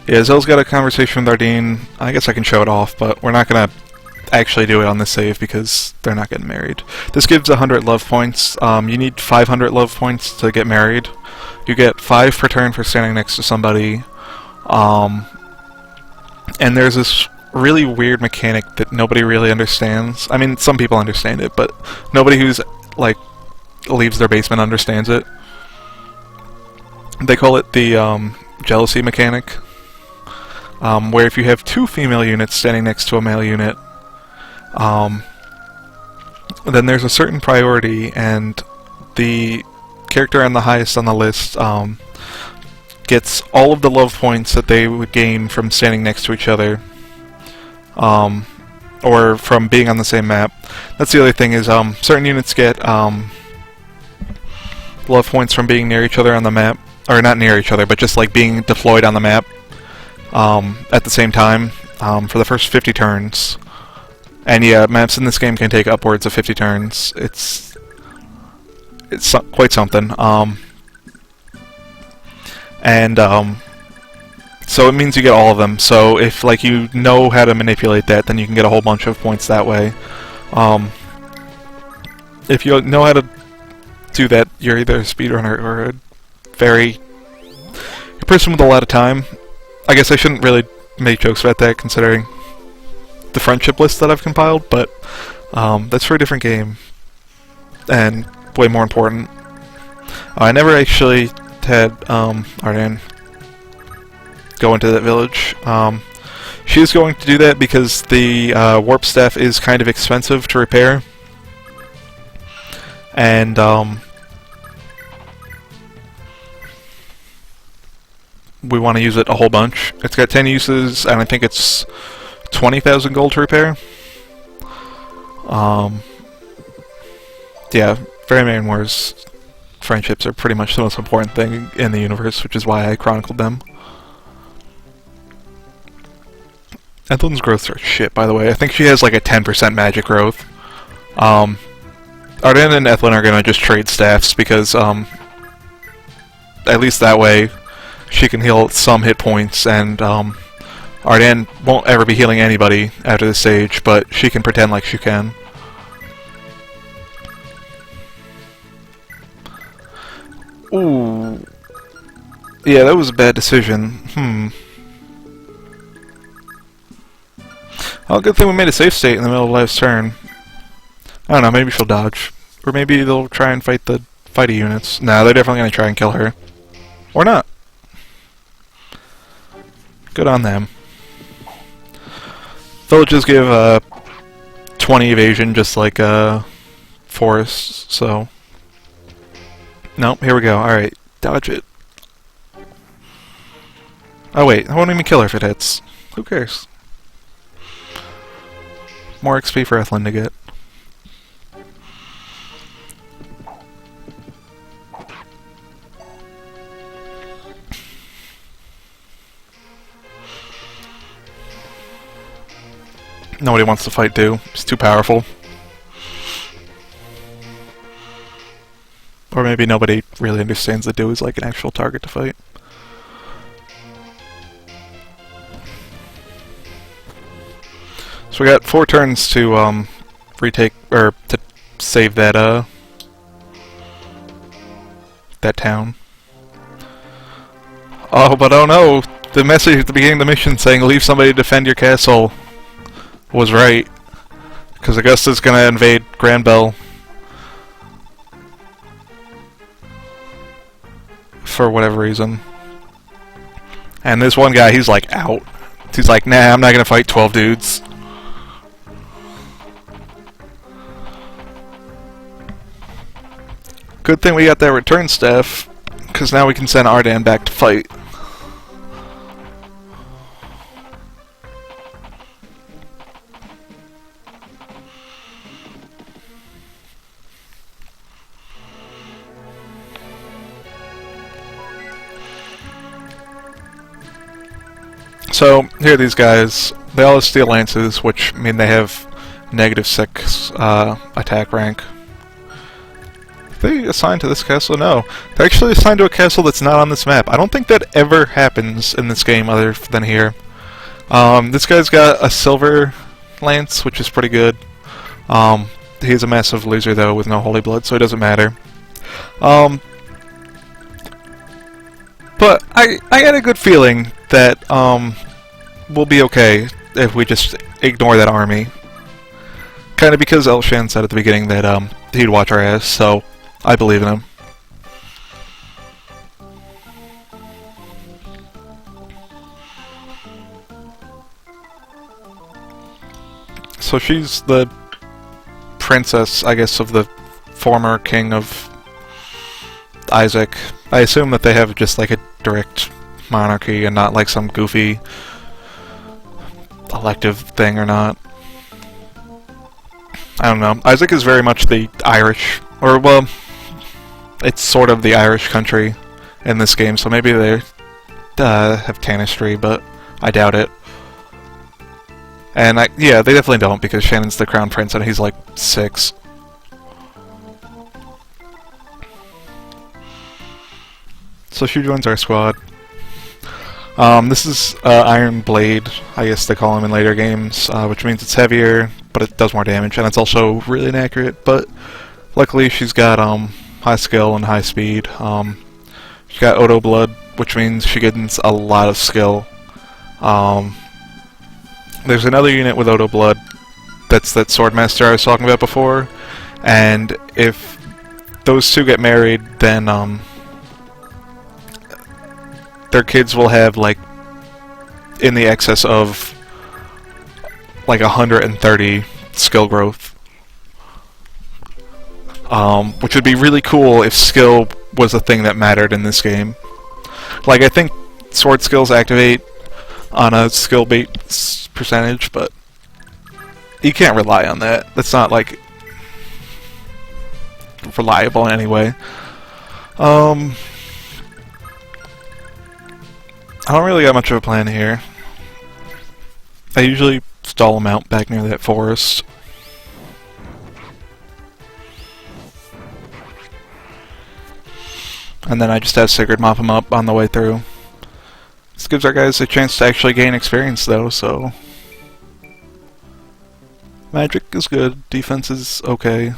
Yeah, Zell's got a conversation with Ardeen. I guess I can show it off, but we're not gonna actually do it on this save because they're not getting married. This gives 100 love points. You need 500 love points to get married. You get 5 per turn for standing next to somebody. And there's this really weird mechanic that nobody really understands. I mean, some people understand it, but nobody who's, like, leaves their basement understands it. They call it the jealousy mechanic, where if you have 2 female units standing next to a male unit, then there's a certain priority, and the character on the highest on the list gets all of the love points that they would gain from standing next to each other, or from being on the same map. That's the other thing is certain units get love points from being near each other on the map, or not near each other, but just like being deployed on the map at the same time for the first 50 turns. And yeah, maps in this game can take upwards of 50 turns. It's quite something. So it means you get all of them. So if like you know how to manipulate that, then you can get a whole bunch of points that way. If you know how to do that, you're either a speedrunner or a person with a lot of time. I guess I shouldn't really make jokes about that, considering the friendship list that I've compiled, but that's for a different game, and way more important. I never actually had Ardan go into that village. She is going to do that because the warp staff is kind of expensive to repair, and we want to use it a whole bunch. It's got 10 uses, and I think it's 20,000 gold to repair. Yeah, Very Main Wars friendships are pretty much the most important thing in the universe, which is why I chronicled them. Ethelyn's growths are shit, by the way. I think she has like a 10% magic growth. Arden and Ethelyn are gonna just trade staffs because, at least that way, she can heal some hit points, and Arden won't ever be healing anybody after this stage, but she can pretend like she can. Ooh. Yeah, that was a bad decision. Oh, good thing we made a safe state in the middle of last turn. I don't know, maybe she'll dodge. Or maybe they'll try and fight the fighty units. Nah, they're definitely gonna try and kill her. Or not. Good on them. Villages give 20 evasion, just like forests, so... Nope, here we go. Alright, dodge it. Oh wait, I won't even kill her if it hits. Who cares? More XP for Ethlyn to get. Nobody wants to fight Du. He's too powerful. Or maybe nobody really understands that Du is like an actual target to fight. So we got 4 turns to retake, or to save that that town. Oh, but oh no! The message at the beginning of the mission saying leave somebody to defend your castle was right, because Augusta's gonna invade Granbell for whatever reason. And this one guy, he's like out. He's like, nah, I'm not gonna fight 12 dudes. Good thing we got that return staff, because now we can send Ardan back to fight. So, here are these guys. They all have steel lances, which mean they have -6 attack rank. Are they assigned to this castle? No. They're actually assigned to a castle that's not on this map. I don't think that ever happens in this game other than here. This guy's got a silver lance, which is pretty good. He's a massive loser, though, with no holy blood, so it doesn't matter. But I had a good feeling that we'll be okay if we just ignore that army. Kind of because Elshan said at the beginning that he'd watch our ass, so I believe in him. So she's the princess, I guess, of the former king of Isaac. I assume that they have just like a direct monarchy and not like some goofy elective thing or not. I don't know. Isaac is very much the Irish, or well, it's sort of the Irish country in this game, so maybe they have Tanistry, but I doubt it. And yeah, they definitely don't, because Shannon's the crown prince and he's like 6. So she joins our squad. This is Iron Blade, I guess they call him in later games, which means it's heavier, but it does more damage, and it's also really inaccurate, but luckily she's got high skill and high speed. She's got Odo Blood, which means she gains a lot of skill. There's another unit with Odo Blood, that's that Swordmaster I was talking about before, and if those two get married, then their kids will have like in the excess of like 130 skill growth, which would be really cool if skill was a thing that mattered in this game. Like, I think sword skills activate on a skill base percentage, but you can't rely on that. That's not like reliable in any way. I don't really got much of a plan here. I usually stall them out back near that forest. And then I just have Sigurd mop them up on the way through. This gives our guys a chance to actually gain experience, though, so... Magic is good, defense is okay.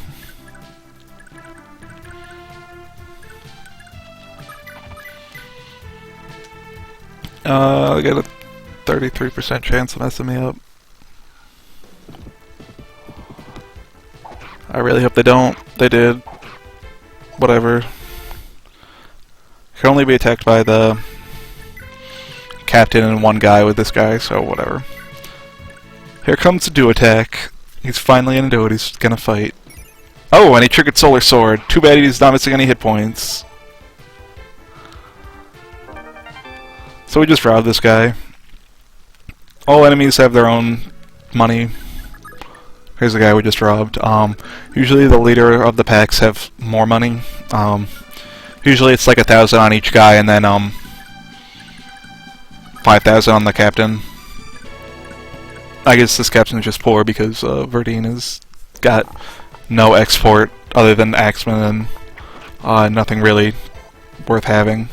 I got a 33% chance of messing me up. I really hope they don't. They did. Whatever. Can only be attacked by the captain and one guy with this guy, so whatever. Here comes the do attack. He's finally gonna do it. He's gonna fight. Oh, and he triggered Solar Sword. Too bad he's not missing any hit points. So we just robbed this guy. All enemies have their own money. Here's the guy we just robbed. Usually the leader of the packs have more money. Usually it's like 1,000 on each guy, and then 5,000 on the captain. I guess this captain is just poor because Verdine has got no export other than Axeman and nothing really worth having.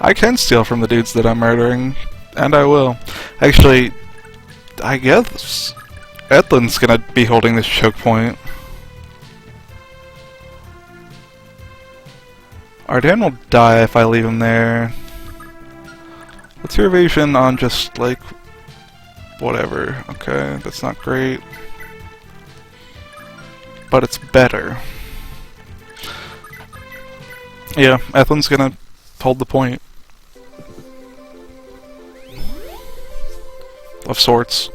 I can steal from the dudes that I'm murdering, and I will. Actually, I guess Etlin's gonna be holding this choke point. Ardan will die if I leave him there. What's your evasion on just, like, whatever? Okay, that's not great. But it's better. Yeah, Etlin's gonna hold the point. Of sorts.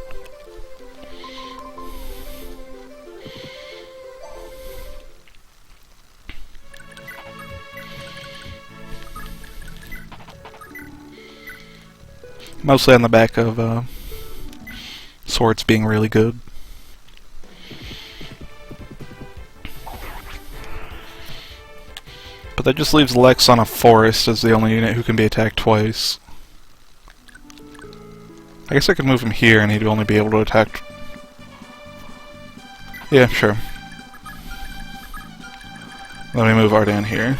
Mostly on the back of swords being really good. But that just leaves Lex on a forest as the only unit who can be attacked twice. I guess I could move him here and he'd only be able to attack... Yeah, sure. Let me move Ardan here.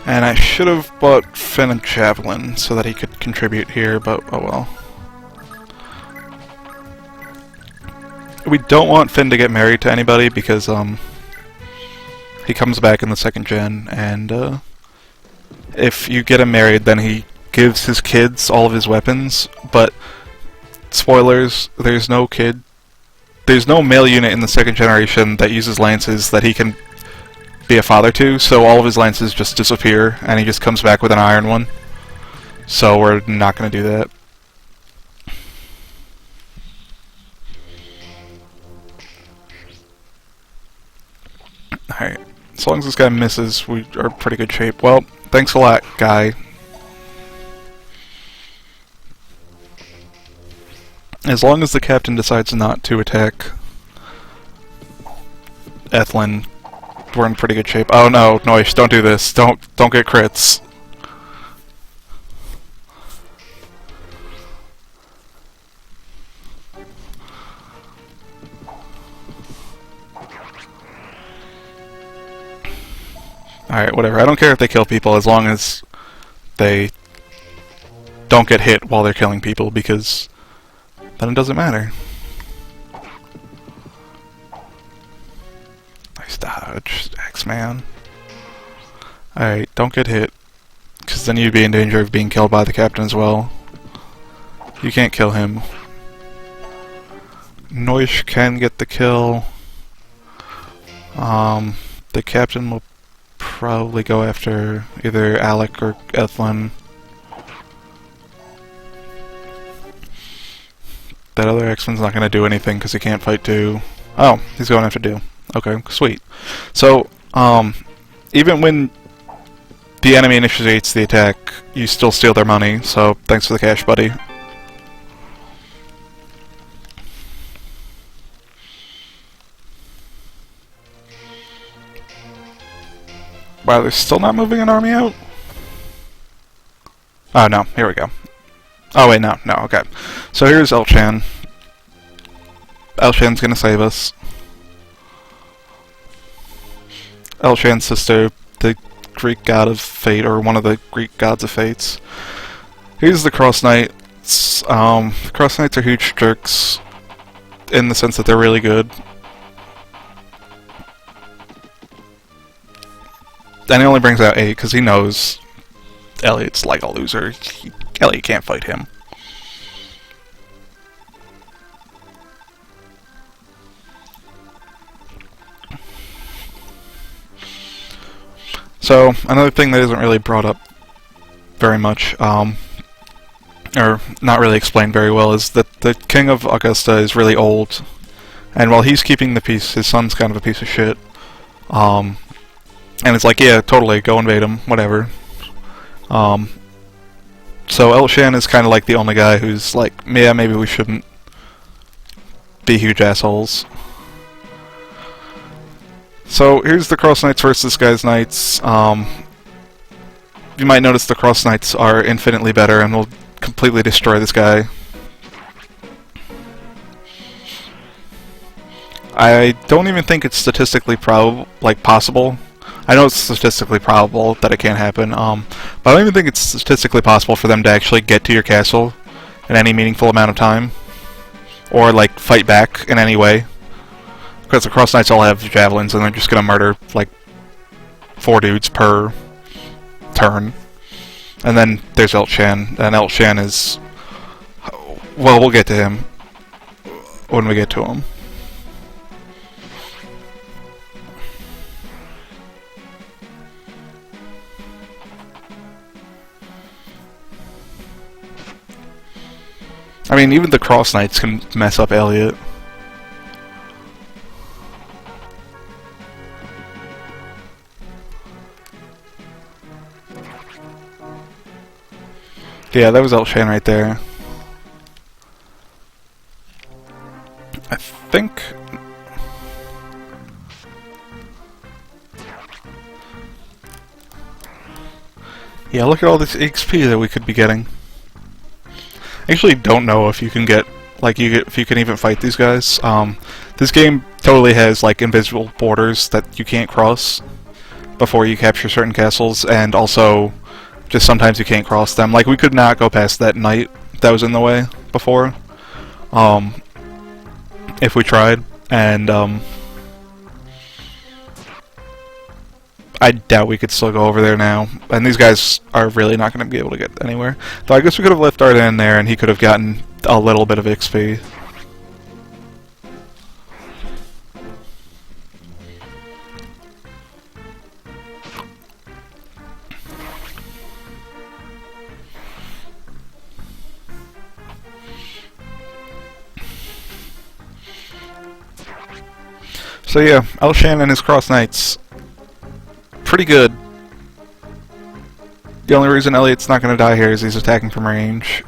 And I should have bought Finn a Javelin so that he could contribute here, but oh well. We don't want Finn to get married to anybody because he comes back in the 2nd gen, and if you get him married then he gives his kids all of his weapons, but spoilers, there's no male unit in the 2nd generation that uses lances that he can be a father to, so all of his lances just disappear and he just comes back with an iron one. So we're not going to do that. Alright, as long as this guy misses, we are in pretty good shape. Well, thanks a lot, guy. As long as the captain decides not to attack Ethlin, we're in pretty good shape. Oh no, Noish, don't do this. Don't get crits. Alright, whatever. I don't care if they kill people as long as they don't get hit while they're killing people, because then it doesn't matter. Nice dodge, X-Man. Alright, don't get hit, because then you'd be in danger of being killed by the captain as well. You can't kill him. Noish can get the kill. The captain will probably go after either Alec or Ethlin. That other X-Men's not going to do anything because he can't fight Do. Oh, he's going after Do. Okay, sweet. So, even when the enemy initiates the attack, you still steal their money, so thanks for the cash, buddy. Wow, they're still not moving an army out? Oh, no, here we go. Oh wait, no, okay. So here's Elshan. Elshan's gonna save us. Elshan's sister, the Greek god of fate, or one of the Greek gods of fates. Here's the Cross Knights. Cross Knights are huge jerks, in the sense that they're really good. And he only brings out 8 because he knows Elliot's like a loser. Elliot can't fight him. So, another thing that isn't really brought up very much, or not really explained very well, is that the King of Augusta is really old, and while he's keeping the peace, his son's kind of a piece of shit. And it's like, yeah, totally, go invade him, whatever. So Elshan is kind of like the only guy who's like, yeah, maybe we shouldn't be huge assholes. So here's the Cross Knights versus this guy's Knights. You might notice the Cross Knights are infinitely better and will completely destroy this guy. I don't even think it's statistically possible. I know it's statistically probable that it can't happen, but I don't even think it's statistically possible for them to actually get to your castle in any meaningful amount of time, or like fight back in any way, because the Cross Knights all have javelins and they're just gonna murder like 4 dudes per turn. And then there's Elshan, and Elshan is, well, we'll get to him when we get to him. I mean, even the Cross Knights can mess up Elliot. Yeah, that was Elshan right there. I think... yeah, look at all this XP that we could be getting. I actually don't know if you can get, like, if you can even fight these guys. This game totally has, like, invisible borders that you can't cross before you capture certain castles, and also just sometimes you can't cross them. Like, we could not go past that knight that was in the way before, if we tried, and I doubt we could still go over there now. And these guys are really not going to be able to get anywhere. Though I guess we could have left Arda in there and he could have gotten a little bit of XP. So yeah, Elshan and his Cross Knights, pretty good. The only reason Elliot's not going to die here is he's attacking from range.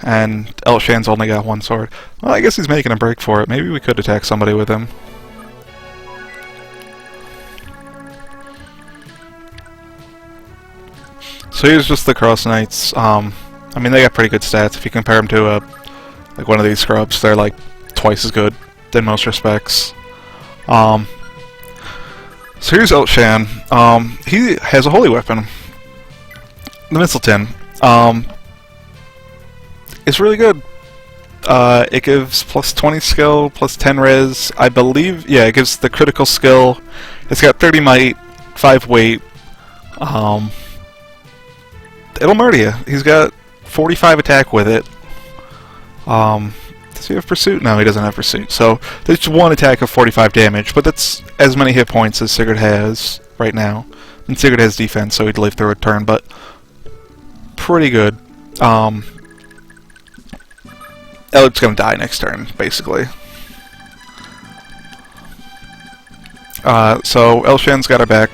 And Elshan's only got 1 sword. Well, I guess he's making a break for it. Maybe we could attack somebody with him. So here's just the Cross Knights. I mean, they got pretty good stats. If you compare them to like one of these scrubs, they're like twice as good in most respects. So here's Elshan. He has a holy weapon. The Mistleton. It's really good. It gives plus 20 skill, plus 10 res. I believe, yeah, it gives the critical skill. It's got 30 might, 5 weight. It'll murder you. He's got 45 attack with it. Does he have pursuit? No, he doesn't have pursuit. So there's 1 attack of 45 damage, but that's as many hit points as Sigurd has right now. And Sigurd has defense, so he'd live through a turn, but pretty good. Elliot's gonna die next turn, basically. So Elshan's got our back,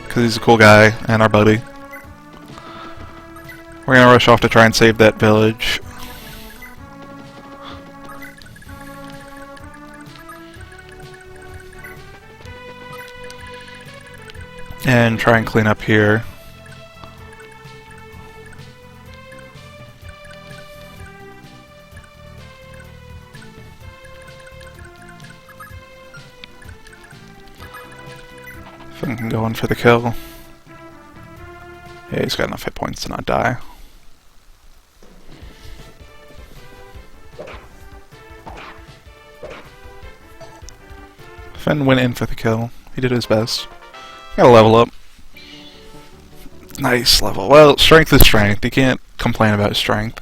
because he's a cool guy, and our buddy. We're gonna rush off to try and save that village. And try and clean up here. Finn can go in for the kill. Yeah, he's got enough hit points to not die. Finn went in for the kill. He did his best. Gotta level up. Nice level. Well, strength is strength. You can't complain about strength.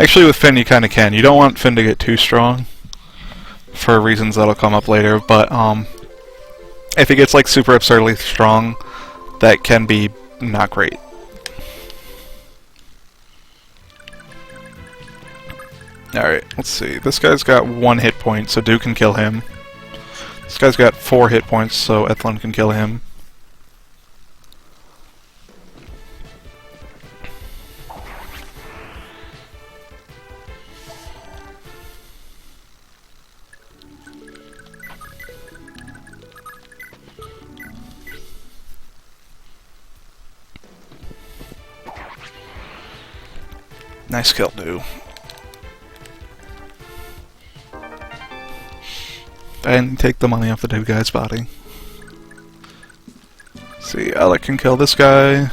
Actually, with Finn, you kind of can. You don't want Finn to get too strong, for reasons that'll come up later, but, If he gets like super absurdly strong, that can be not great. Alright, let's see. This guy's got 1 hit point, so Dew can kill him. This guy's got 4 hit points, so Ethlon can kill him. Nice kill, Dew. And take the money off the Dew guy's body. See, Alec can kill this guy.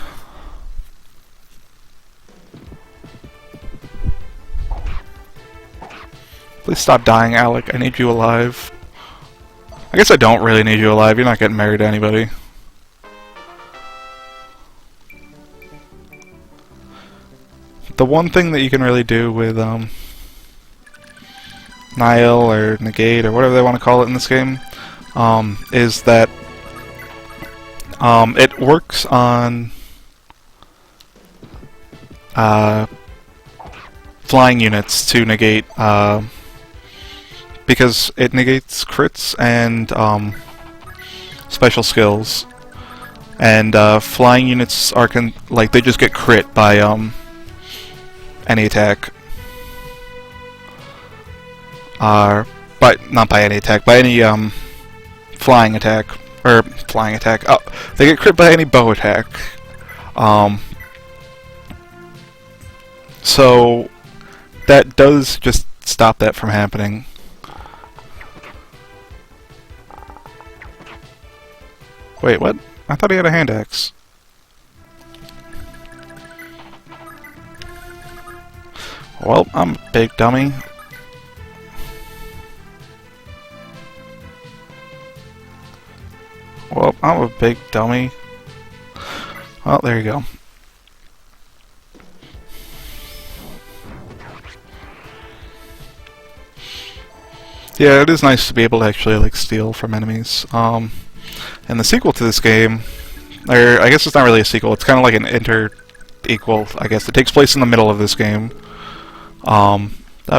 Please stop dying, Alec. I need you alive. I guess I don't really need you alive. You're not getting married to anybody. The one thing that you can really do with Nile or Negate or whatever they want to call it in this game is that it works on flying units to negate because it negates crits and special skills, and flying units are like they just get crit by any attack. But not by any attack, by any flying attack. Or flying attack. Oh, they get crit by any bow attack. So that does just stop that from happening. Wait, what? I thought he had a hand axe. Well, I'm a big dummy. Well, I'm a big dummy. Well, there you go. Yeah, it is nice to be able to actually like steal from enemies. And the sequel to this game, or I guess it's not really a sequel, it's kind of like an inter-equal, I guess. It takes place in the middle of this game. Oh,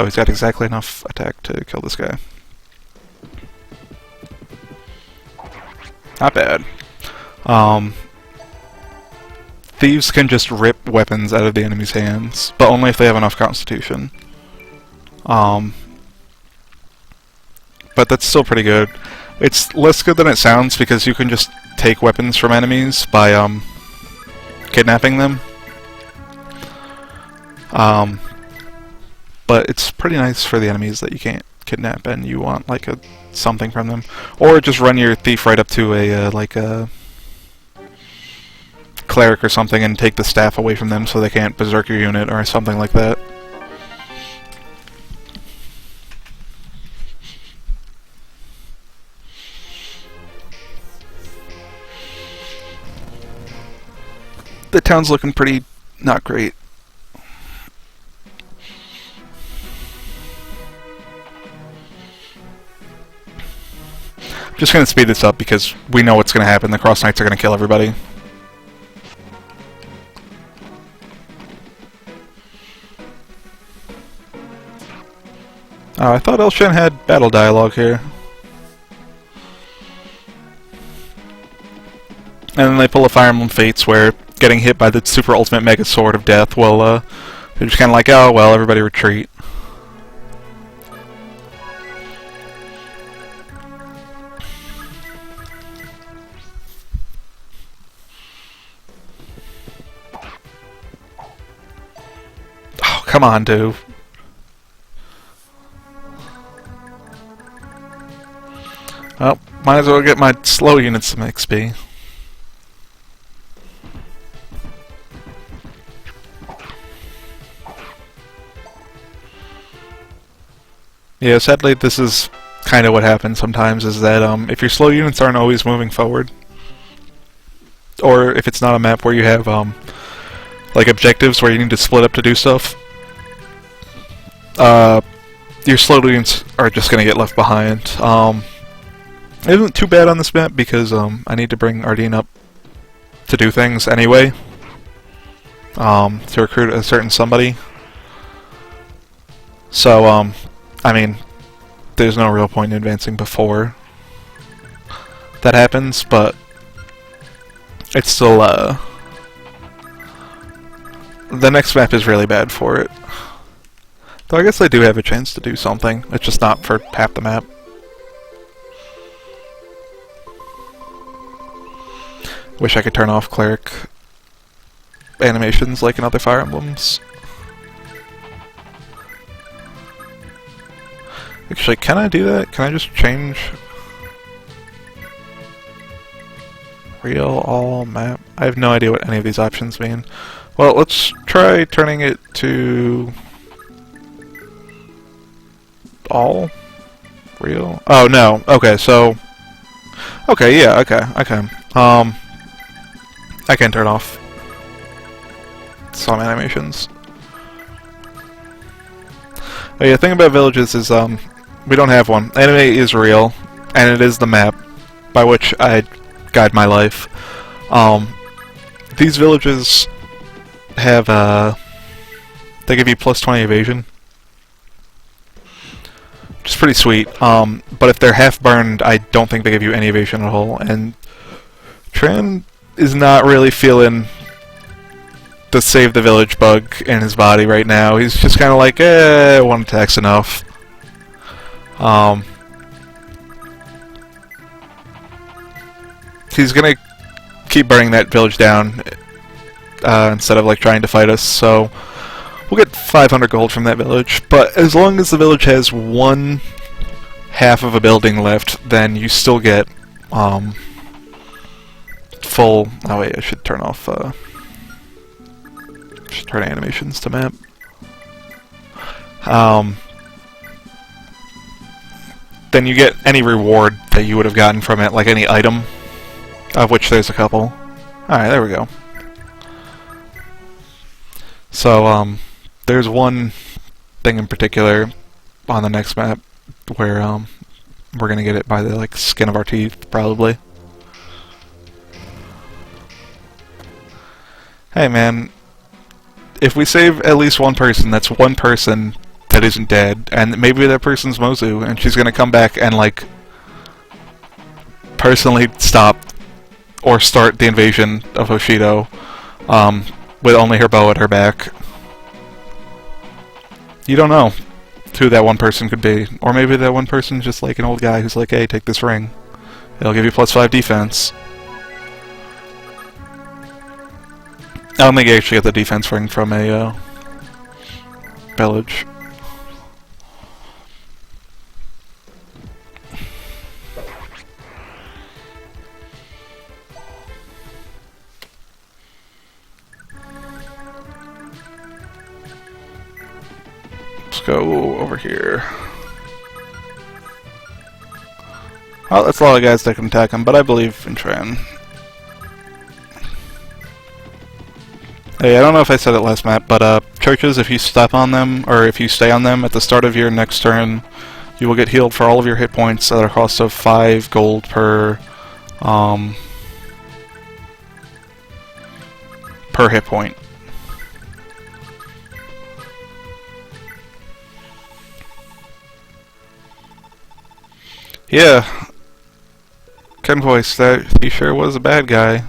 he's got exactly enough attack to kill this guy. Not bad. Thieves can just rip weapons out of the enemy's hands, but only if they have enough constitution. But that's still pretty good. It's less good than it sounds because you can just take weapons from enemies by kidnapping them. But it's pretty nice for the enemies that you can't kidnap and you want like something from them, or just run your thief right up to a like a cleric or something and take the staff away from them so they can't berserk your unit or something like that. The town's looking pretty not great. Just gonna speed this up because we know what's gonna happen. The Cross Knights are gonna kill everybody. Oh, I thought Elshan had battle dialogue here. And then they pull a Fire Emblem Fates where getting hit by the super ultimate mega sword of death will, they're just kinda like, oh well, everybody retreat. Oh, come on, dude. Well, might as well get my slow units some XP. Yeah, sadly this is kind of what happens sometimes, is that if your slow units aren't always moving forward, or if it's not a map where you have like objectives where you need to split up to do stuff, your slow units are just going to get left behind. It isn't too bad on this map because I need to bring Ardeen up to do things anyway. To recruit a certain somebody. So, I mean, there's no real point in advancing before that happens, but it's still, the next map is really bad for it. Though I guess I do have a chance to do something, it's just not for half the map. Wish I could turn off cleric animations like in other Fire Emblems. Actually, can I do that? Can I just change real all map? I have no idea what any of these options mean. Well, let's try turning it to all real. Oh no. Okay, so okay, yeah, okay, I can turn off some animations. Oh yeah, the thing about villages is we don't have one. Anime is real, and it is the map by which I guide my life. These villages have they give you plus 20 evasion, which is pretty sweet. But if they're half burned, I don't think they give you any evasion at all. And Tran is not really feeling the save the village bug in his body right now. He's just kind of like, one attack's enough. He's gonna keep burning that village down instead of like trying to fight us, so we'll get 500 gold from that village. But as long as the village has one half of a building left, then you still get full. Oh wait, I should turn off. Should turn animations to map. Then you get any reward that you would have gotten from it, like any item, of which there's a couple. Alright, there we go. So, there's one thing in particular on the next map where, we're gonna get it by the, like, skin of our teeth, probably. Hey man, if we save at least one person, that's one person that isn't dead, and maybe that person's Mozu, and she's gonna come back and, like, personally stop or start the invasion of Hoshido, with only her bow at her back. You don't know who that one person could be. Or maybe that one person's just like an old guy who's like, hey, take this ring. It'll give you plus 5 defense. I don't think you actually get the defense ring from a village. Let's go over here. Well, that's a lot of guys that can attack him, but I believe in Tran. Hey, I don't know if I said it last map, but churches, if you step on them, or if you stay on them at the start of your next turn, you will get healed for all of your hit points at a cost of 5 gold per hit point. Yeah, Ken Voice, that he sure was a bad guy.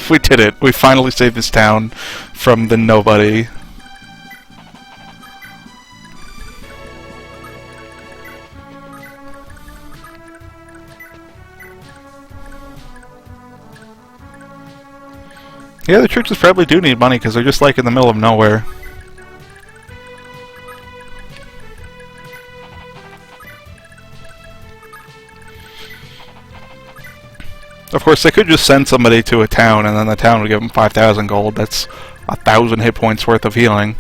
We did it. We finally saved this town from the nobody. Yeah, the churches probably do need money because they're just like in the middle of nowhere. Of course, they could just send somebody to a town, and then the town would give them 5,000 gold. That's 1,000 hit points worth of healing.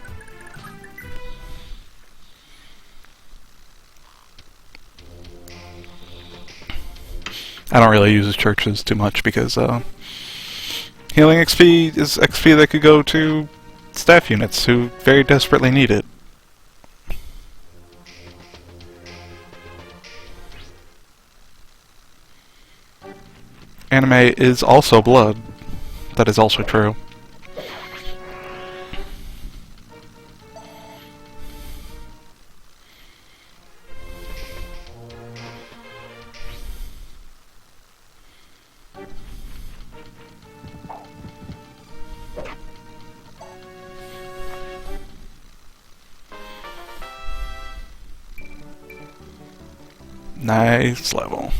I don't really use churches too much because healing XP is XP that could go to staff units who very desperately need it. anime is also blood. That is also true. Nice level.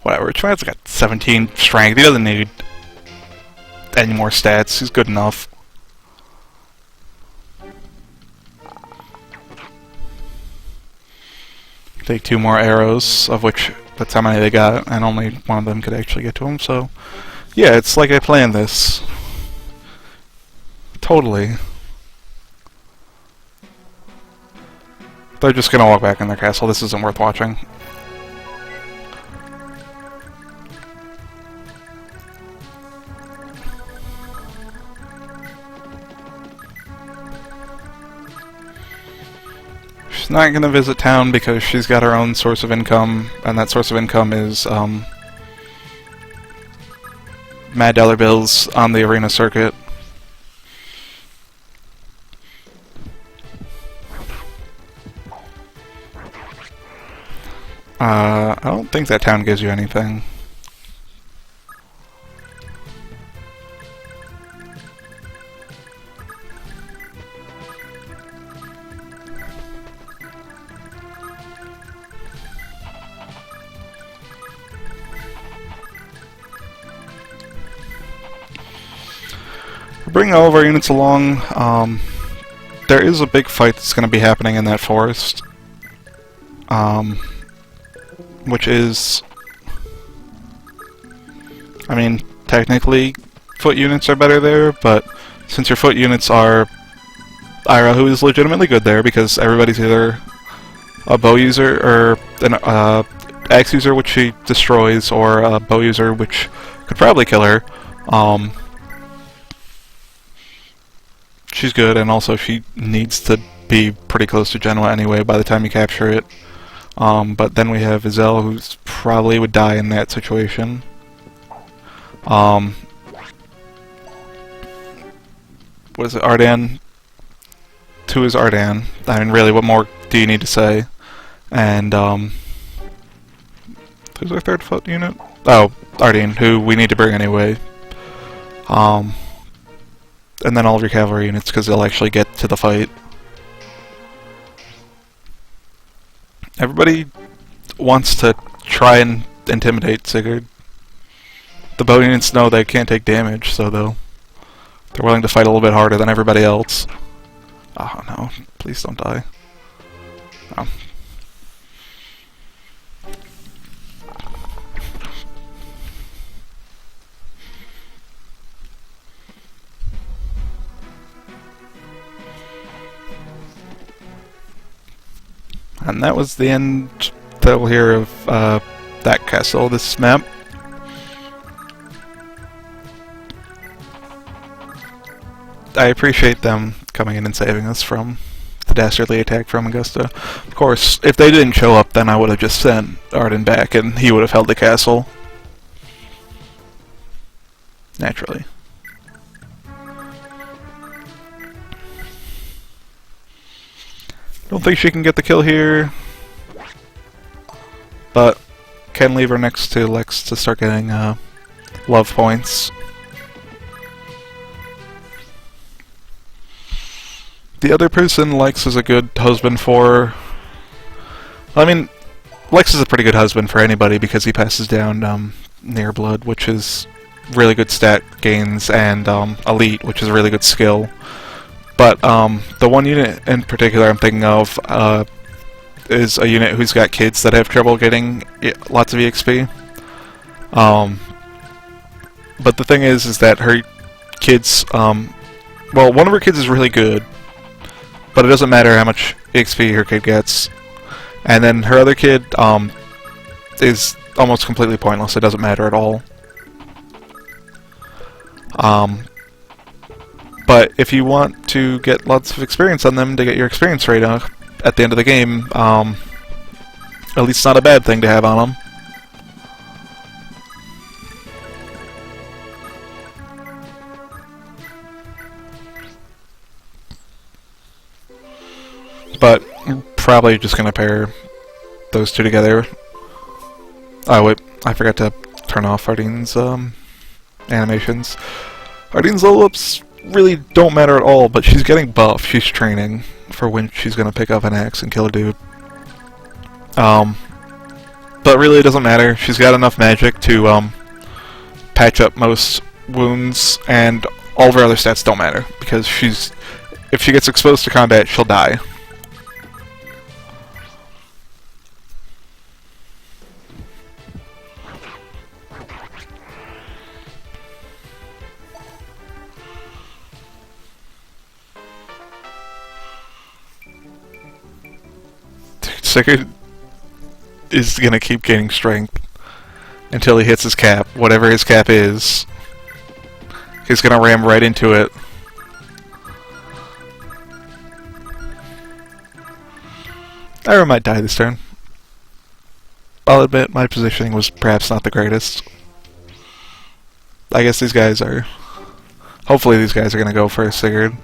Whatever, Chad's got 17 strength. He doesn't need any more stats. He's good enough. Take 2 more arrows, of which that's how many they got, and only one of them could actually get to him, so... Yeah, it's like I planned this. Totally. They're just gonna walk back in their castle. This isn't worth watching. She's not going to visit town because she's got her own source of income, and that source of income is mad dollar bills on the arena circuit. I don't think that town gives you anything. Bring all of our units along. There is a big fight that's going to be happening in that forest. Which is... I mean, technically, foot units are better there, but since your foot units are Ira, who is legitimately good there, because everybody's either a bow user or an axe user, which she destroys, or a bow user, which could probably kill her. She's good, and also she needs to be pretty close to Genoa anyway by the time you capture it. But then we have Izel, who's probably would die in that situation. What is it? Ardan? 2 is Ardan. I mean, really, what more do you need to say? And, who's our 3rd foot unit? Oh, Ardeen, who we need to bring anyway. And then all of your cavalry units, because they'll actually get to the fight. Everybody wants to try and intimidate Sigurd. The bow units know they can't take damage, so they're willing to fight a little bit harder than everybody else. Oh no, please don't die. Oh. And that was the end that we'll hear of that castle, this map. I appreciate them coming in and saving us from the dastardly attack from Augusta. Of course, if they didn't show up, then I would have just sent Arden back and he would have held the castle. Naturally. Don't think she can get the kill here, but can leave her next to Lex to start getting love points. The other person Lex is a good husband for. I mean, Lex is a pretty good husband for anybody because he passes down Neir blood, which is really good stat gains, and elite, which is a really good skill. But the one unit in particular I'm thinking of is a unit who's got kids that have trouble getting lots of EXP. But the thing is that her kids, well, one of her kids is really good, but it doesn't matter how much EXP her kid gets. And then her other kid is almost completely pointless. It doesn't matter at all. But if you want to get lots of experience on them to get your experience rate up at the end of the game, at least it's not a bad thing to have on them. probably just gonna pair those two together. Oh wait, I forgot to turn off Ardene's animations. Ardene's level ups really don't matter at all, but she's getting buff. She's training for when she's gonna pick up an axe and kill a dude. But really it doesn't matter. She's got enough magic to patch up most wounds, and all of her other stats don't matter because if she gets exposed to combat, she'll die. Sigurd is gonna keep gaining strength until he hits his cap, whatever his cap is. He's gonna ram right into it. Ira might die this turn. I'll admit my positioning was perhaps not the greatest. I guess these guys are... Hopefully these guys are gonna go for Sigurd.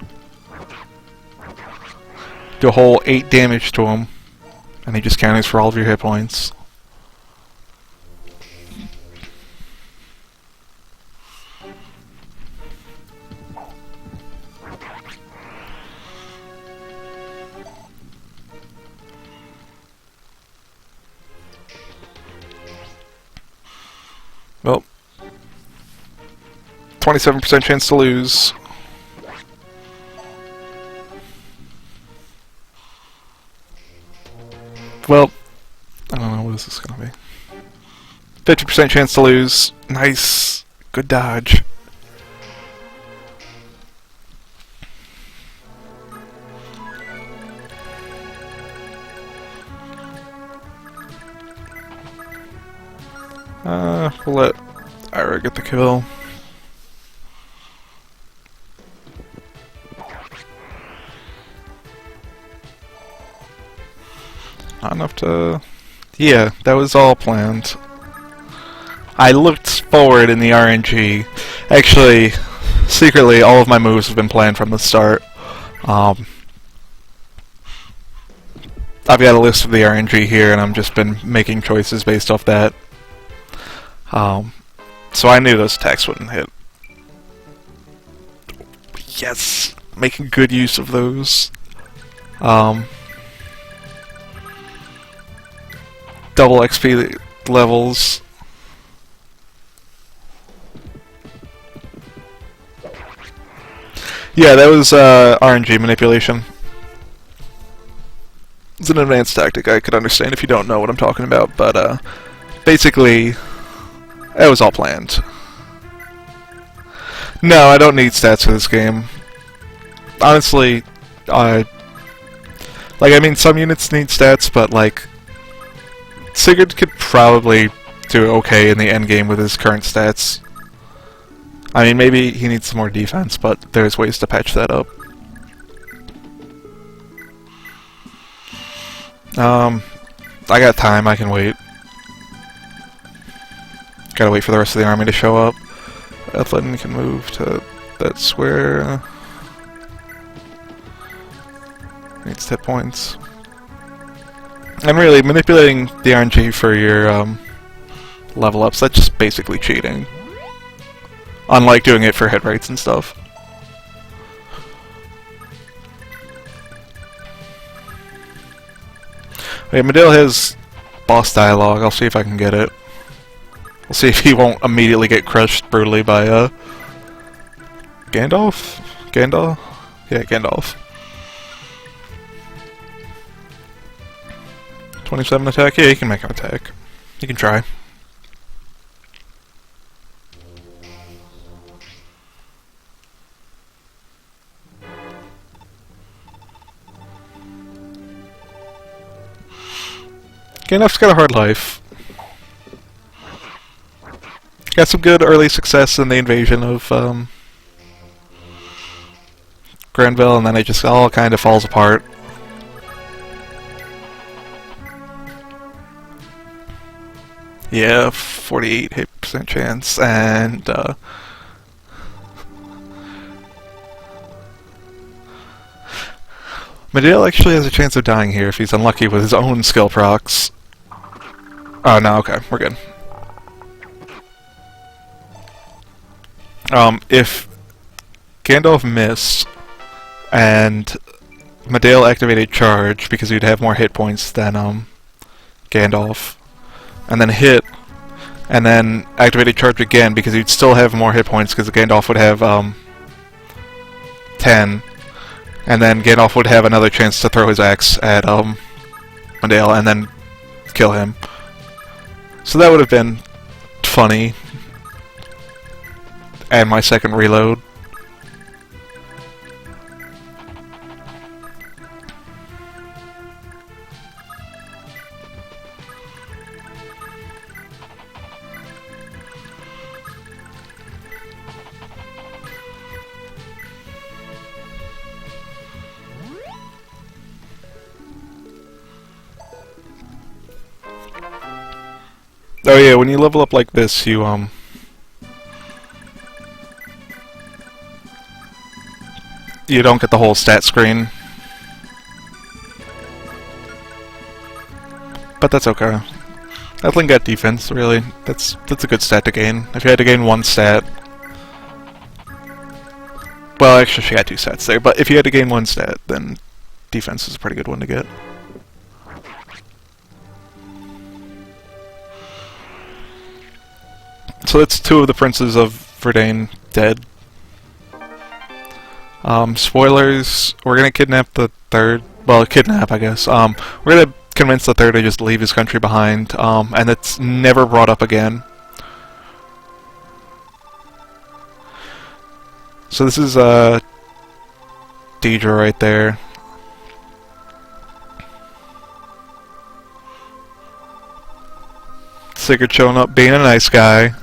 Do a whole 8 damage to him. And he just counters for all of your hit points. Well, 27% chance to lose. Well, I don't know, what is this gonna be? 50% chance to lose. Nice. Good dodge. We'll let Ira get the kill. Not enough to... Yeah, that was all planned. I looked forward in the RNG. Actually, secretly, all of my moves have been planned from the start. I've got a list of the RNG here, and I've just been making choices based off that. So I knew those attacks wouldn't hit. Yes! Making good use of those. Double XP levels. Yeah, that was RNG manipulation. It's an advanced tactic I could understand if you don't know what I'm talking about, but basically, it was all planned. No, I don't need stats for this game. Honestly, I mean, some units need stats, but like, Sigurd could probably do okay in the end game with his current stats. I mean, maybe he needs some more defense, but there's ways to patch that up. I got time, I can wait. Gotta wait for the rest of the army to show up. Ethlin can move to that square. Needs hit points. And really, manipulating the RNG for your level ups, that's just basically cheating. Unlike doing it for hit rates and stuff. Okay, Medil has boss dialogue. I'll see if I can get it. We'll see if he won't immediately get crushed brutally by Gandalf? Gandalf? Yeah, Gandalf. 27 attack? Yeah, you can make an attack. You can try. Gandalf's got a hard life. Got some good early success in the invasion of Granville, and then it just all kind of falls apart. Yeah, 48% chance, and Medale actually has a chance of dying here if he's unlucky with his own skill procs. Oh, no, okay, we're good. If Gandalf missed and Medale activated charge because he'd have more hit points than Gandalf, and then hit, and then activated charge again because he'd still have more hit points because Gandalf would have 10, and then Gandalf would have another chance to throw his axe at Medale and then kill him. So that would have been funny. And my second reload. Oh yeah, when you level up like this, you you don't get the whole stat screen. But that's okay. Evelyn got defense, really. That's a good stat to gain. If you had to gain one stat... Well, actually she got two stats there, but if you had to gain one stat, then defense is a pretty good one to get. So that's two of the princes of Verdane dead. Spoilers, we're gonna kidnap the third. Well, kidnap, I guess. We're gonna convince the third to just leave his country behind, and it's never brought up again. So this is, Deidre right there. Sigurd showing up, being a nice guy.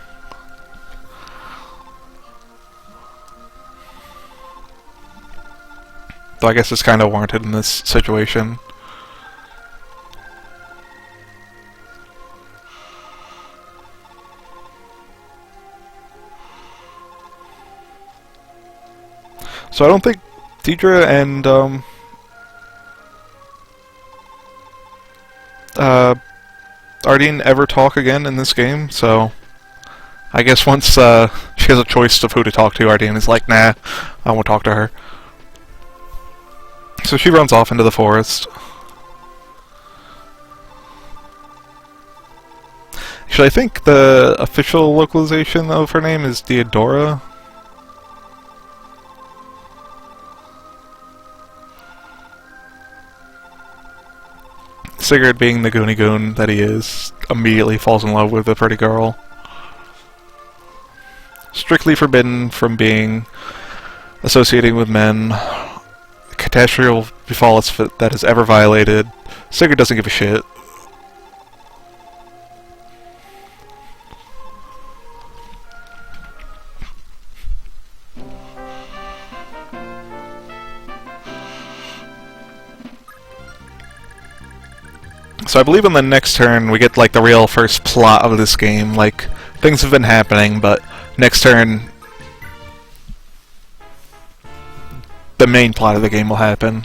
Though I guess it's kind of warranted in this situation. So I don't think Deidre and Ardeen ever talk again in this game, so I guess once she has a choice of who to talk to, Ardeen is like, nah, I won't talk to her. So she runs off into the forest. Actually, I think the official localization of her name is Deodora. Sigurd, being the goony goon that he is, immediately falls in love with a pretty girl. Strictly forbidden from being associating with men. Catastrophe will befall us that is ever violated. Sigurd doesn't give a shit. So I believe in the next turn we get like the real first plot of this game. Like, things have been happening, but next turn the main plot of the game will happen.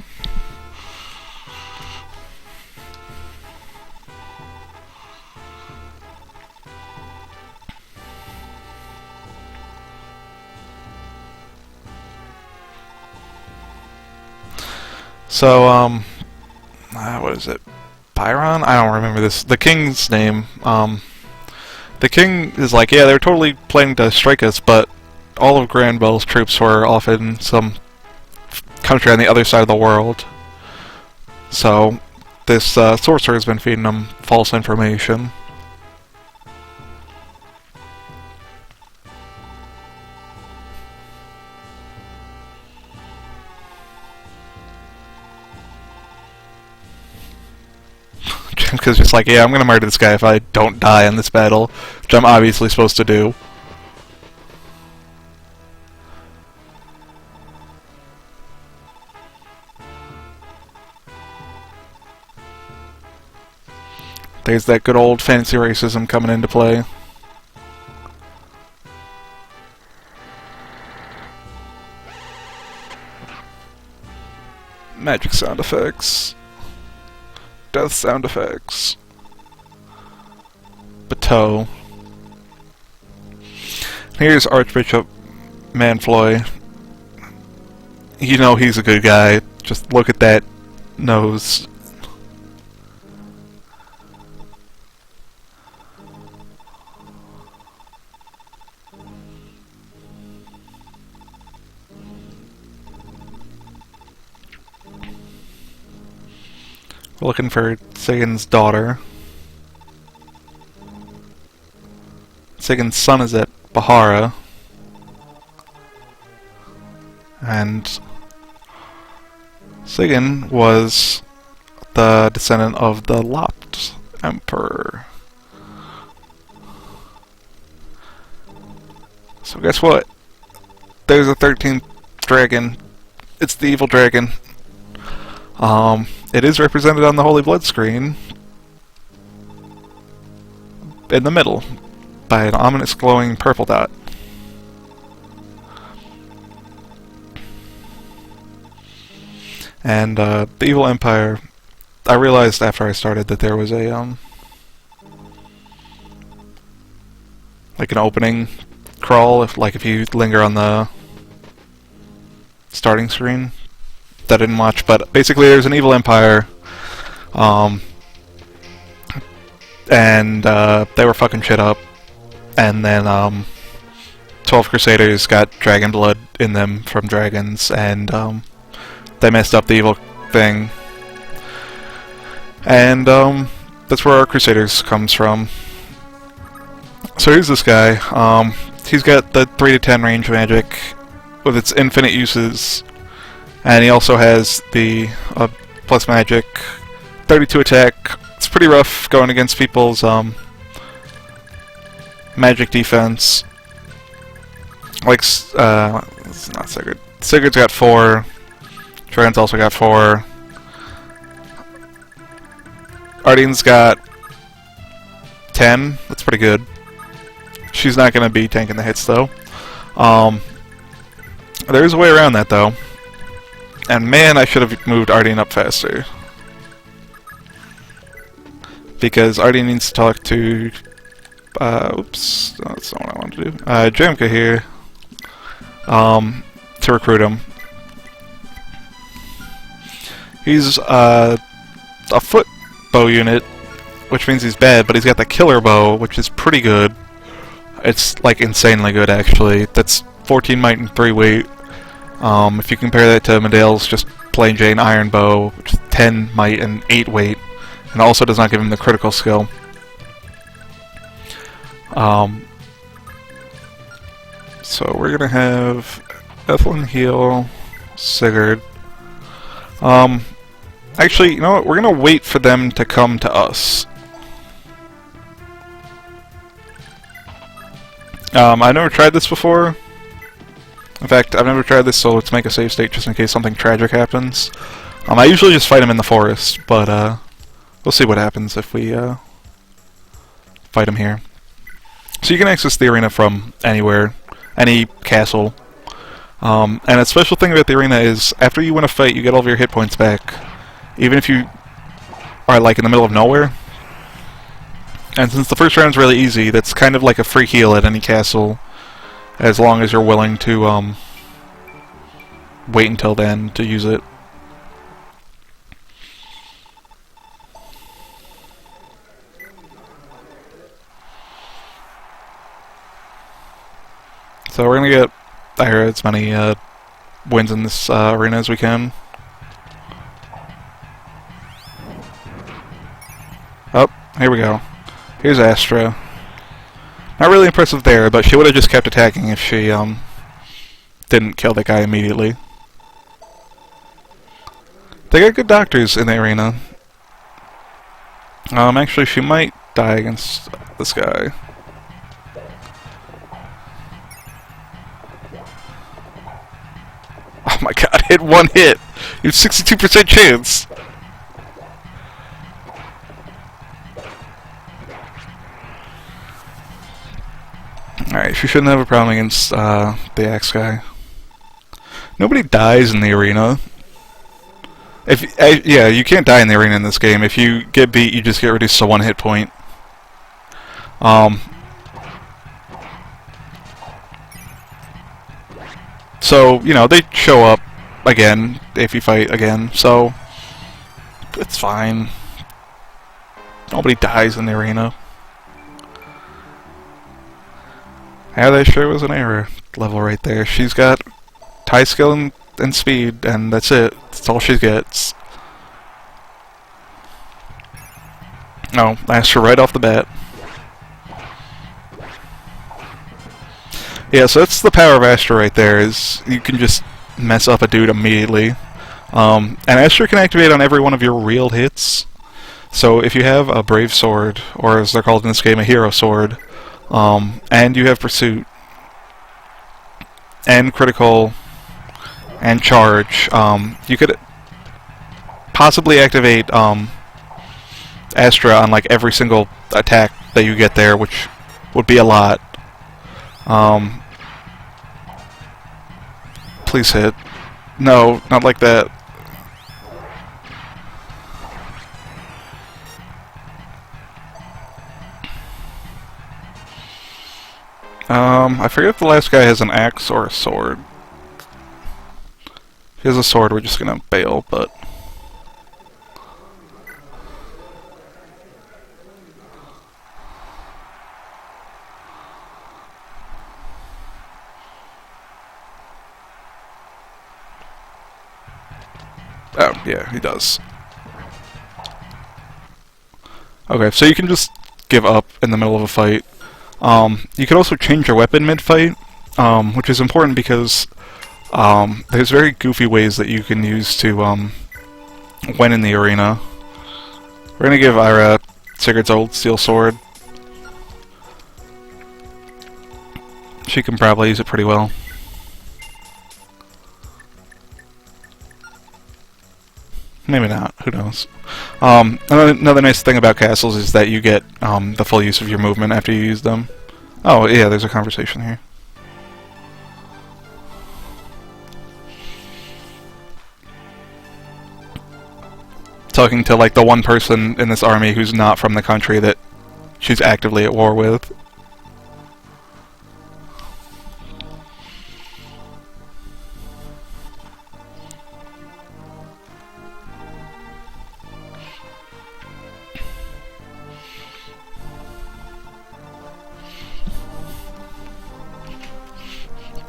So, what is it? Byron? I don't remember this. The king's name. The king is like, yeah, they were totally planning to strike us, but all of Granville's troops were off in some country on the other side of the world. So this sorcerer has been feeding them false information. Because it's like, yeah, I'm gonna murder this guy if I don't die in this battle, which I'm obviously supposed to do. There's that good old fancy racism coming into play. Magic sound effects. Death sound effects. Bateau. Here's Archbishop Manfloy. You know he's a good guy. Just look at that nose. We're looking for Sigyn's daughter. Sigyn's son is at Bahara. And Sigyn was the descendant of the Lot Emperor. So guess what? There's a 13th dragon. It's the evil dragon. It is represented on the Holy Blood screen in the middle by an ominous glowing purple dot. And the Evil Empire, I realized after I started that there was a like an opening crawl if you linger on the starting screen. That I didn't watch, but basically there's an evil empire, and they were fucking shit up, and then 12 Crusaders got dragon blood in them from dragons, and they messed up the evil thing, and that's where our Crusaders comes from. So here's this guy. He's got the 3 to 10 range magic with its infinite uses. And he also has the plus magic, 32 attack. It's pretty rough going against people's magic defense. Like, it's not Sigurd. Sigurd's got 4. Trent's also got 4. Ardine's got 10. That's pretty good. She's not going to be tanking the hits, though. There's a way around that, though. And man, I should have moved Ardine up faster. Because Ardine needs to talk to... oops, that's not what I wanted to do. Jamka here. To recruit him. He's a foot bow unit, which means he's bad, but he's got the killer bow, which is pretty good. It's like insanely good, actually. That's 14 might and 3 weight. If you compare that to Medale's just plain Jane iron bow, which is 10 might and 8 weight, and also does not give him the critical skill. So we're gonna have Ethelyn heal Sigurd. Actually, you know what? We're gonna wait for them to come to us. I've never tried this before. In fact, I've never tried this, so let's make a save state just in case something tragic happens. I usually just fight him in the forest, but we'll see what happens if we fight him here. So you can access the arena from anywhere, any castle. And a special thing about the arena is, after you win a fight, you get all of your hit points back, even if you are like in the middle of nowhere. And since the first round's really easy, that's kind of like a free heal at any castle, as long as you're willing to wait until then to use it. So we're gonna get as many wins in this arena as we can. Oh, here we go. Here's Astra. Not really impressive there, but she would have just kept attacking if she didn't kill that guy immediately. They got good doctors in the arena. Actually, she might die against this guy. Oh my god, hit 1 hit! You have 62% chance! Alright, she shouldn't have a problem against the axe guy. Nobody dies in the arena. Yeah, you can't die in the arena in this game. If you get beat, you just get reduced to 1 hit point. Um, so, you know, they show up again if you fight again, so it's fine. Nobody dies in the arena. Yeah, that sure was an error level right there. She's got high skill and speed, and that's it. That's all she gets. No, Astra right off the bat. Yeah, so that's the power of Astra right there, is you can just mess up a dude immediately. And Astra can activate on every one of your real hits. So if you have a Brave Sword, or as they're called in this game, a Hero Sword, and you have Pursuit, and Critical, and Charge, you could possibly activate Astra on like every single attack that you get there, which would be a lot. Please hit. No, not like that. I forget if the last guy has an axe or a sword. If he has a sword, we're just gonna bail, but... Oh, yeah, he does. Okay, so you can just give up in the middle of a fight. You can also change your weapon mid-fight, which is important because there's very goofy ways that you can use to win in the arena. We're gonna give Ira Sigurd's old steel sword. She can probably use it pretty well. Maybe not. Who knows? Another nice thing about castles is that you get the full use of your movement after you use them. Oh, yeah, there's a conversation here. Talking to, like, the one person in this army who's not from the country that she's actively at war with.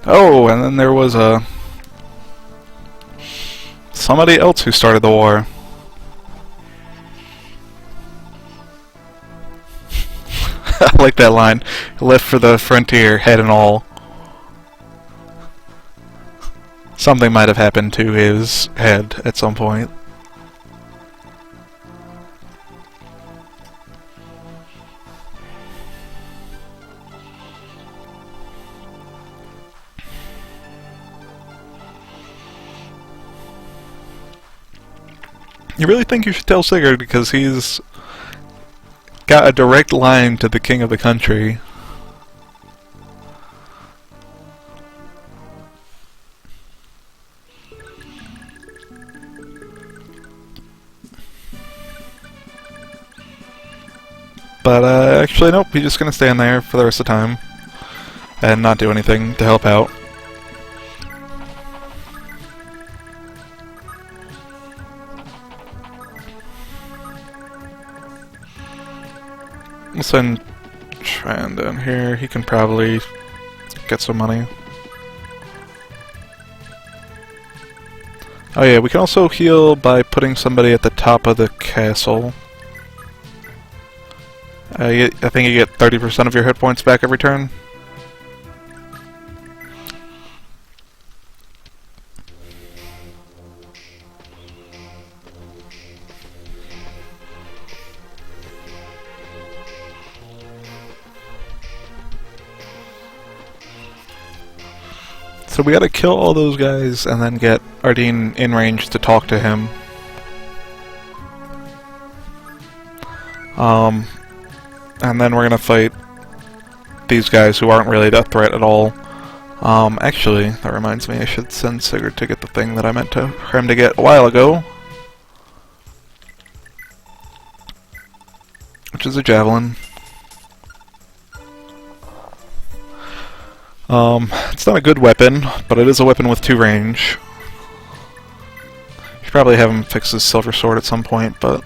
Oh, and then there was somebody else who started the war. I like that line. Left for the frontier, head and all. Something might have happened to his head at some point. You really think you should tell Sigurd because he's got a direct line to the king of the country. But actually nope, he's just gonna stand there for the rest of the time and not do anything to help out. We'll send Tran down here. He can probably get some money. Oh yeah, we can also heal by putting somebody at the top of the castle. I think you get 30% of your hit points back every turn. So we gotta kill all those guys and then get Ardeen in range to talk to him. And then we're gonna fight these guys who aren't really a threat at all. Actually, that reminds me, I should send Sigurd to get the thing that I meant for him to get a while ago. which is a javelin. It's not a good weapon, but it is a weapon with 2 range. Should probably have him fix his silver sword at some point, but...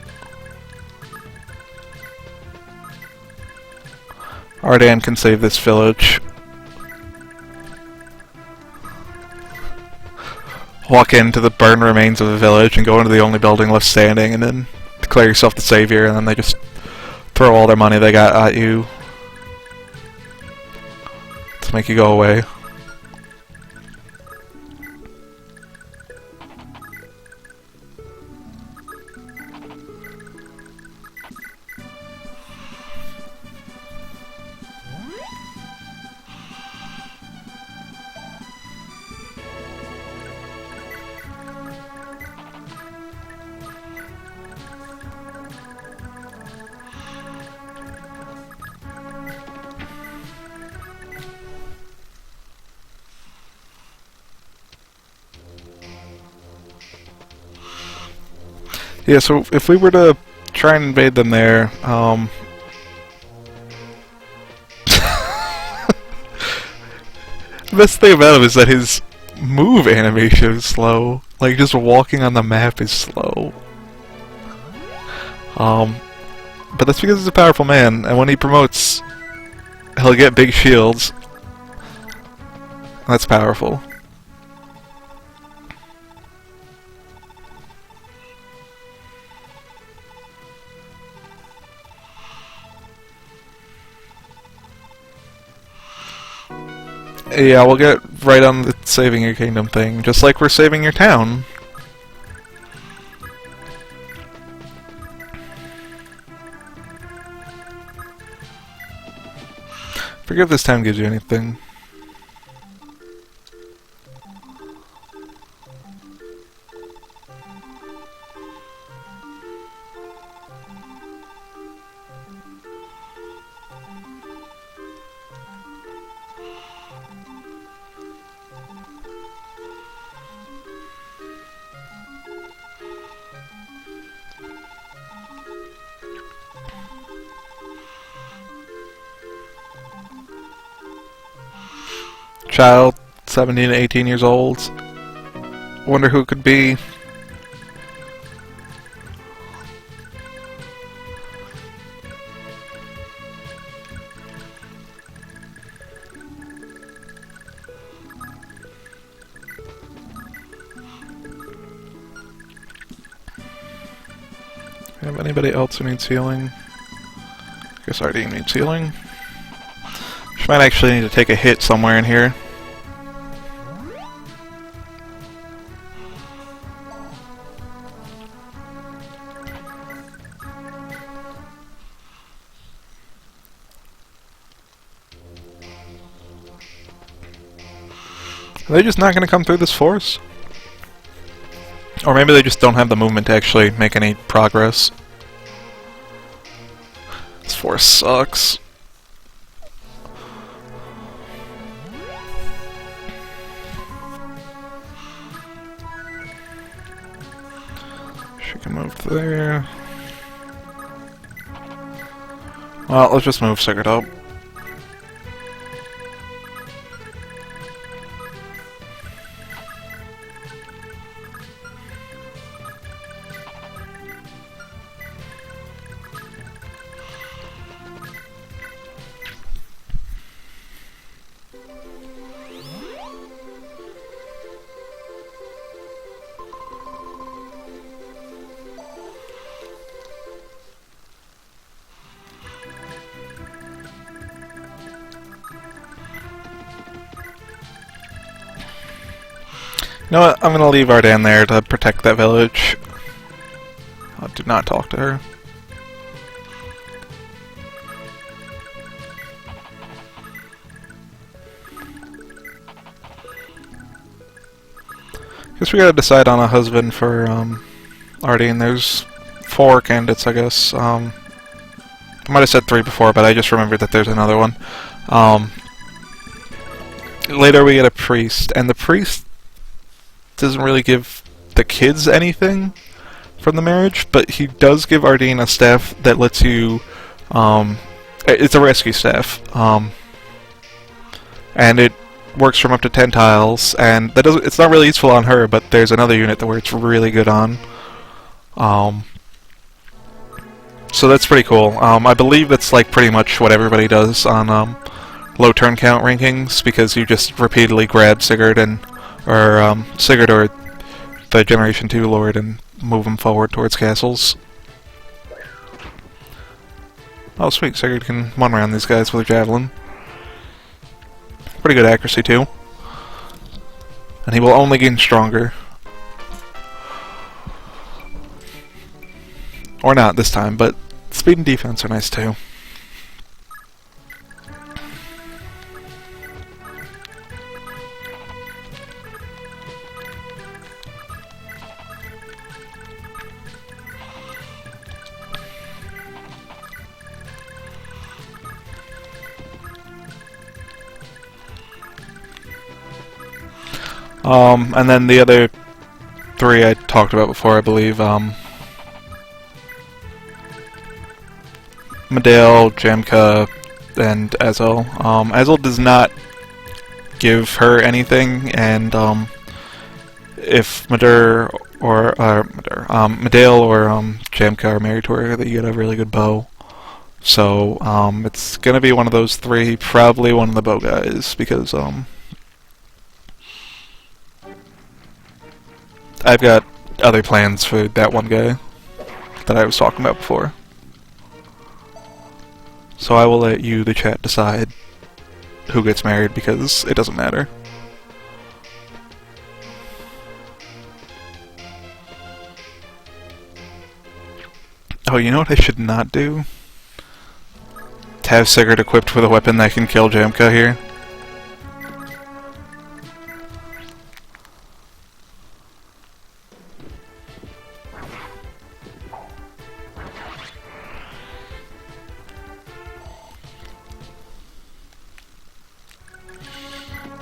Ardan can save this village. Walk into the burned remains of the village and go into the only building left standing, and then declare yourself the savior, and then they just throw all their money they got at you to make you go away. Yeah, so if we were to try and invade them there, the best thing about him is that his move animation is slow. Like, just walking on the map is slow. But that's because he's a powerful man, and when he promotes, he'll get big shields. That's powerful. Yeah, we'll get right on the saving your kingdom thing, just like we're saving your town. Forget if this town gives you anything. Child, 17 to 18 years old. Wonder who it could be. Have anybody else who needs healing? Guess Ardeen needs healing. She might actually need to take a hit somewhere in here. Are they just not going to come through this force? Or maybe they just don't have the movement to actually make any progress. This force sucks. She can move there. Well, let's just move Sigurd up. You know what? I'm gonna leave Ardan there to protect that village. Do not talk to her. Guess we gotta decide on a husband for Ardan. There's 4 candidates, I guess. I might have said 3 before, but I just remembered that there's another one. Later we get a priest, and the priest doesn't really give the kids anything from the marriage, but he does give Ardeen a staff that lets you Um, it's a rescue staff, and it works from up to 10 tiles, and that doesn't, it's not really useful on her, but there's another unit where it's really good on. So that's pretty cool. I believe that's like pretty much what everybody does on low turn count rankings, because you just repeatedly grab Sigurd Sigurd or the Generation 2 Lord and move them forward towards castles. Oh sweet, Sigurd can one round these guys with a javelin. Pretty good accuracy too. And he will only gain stronger. Or not this time, but speed and defense are nice too. And then the other three I talked about before, I believe. Medale, Jamka, and Azel. Azel does not give her anything, and if Medale or Jamka are married to her, you get a really good bow. So it's gonna be one of those three, probably one of the bow guys, because I've got other plans for that one guy that I was talking about before. So I will let you, the chat, decide who gets married, because it doesn't matter. Oh, you know what I should not do? To have Sigurd equipped with a weapon that can kill Jamka here.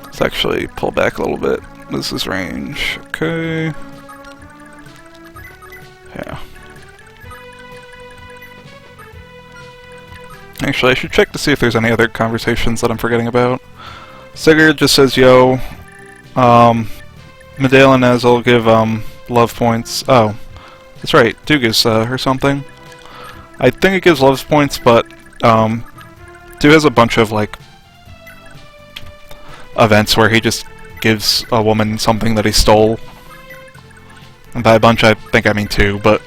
Let's actually pull back a little bit. This is range. Okay. Yeah. Actually, I should check to see if there's any other conversations that I'm forgetting about. Sigurd just says, yo. Medale and Azel give, love points. Oh. That's right. Duke gives, her something. I think it gives love points, but, Duke has a bunch of, like, events where he just gives a woman something that he stole. And by a bunch, I think I mean two, but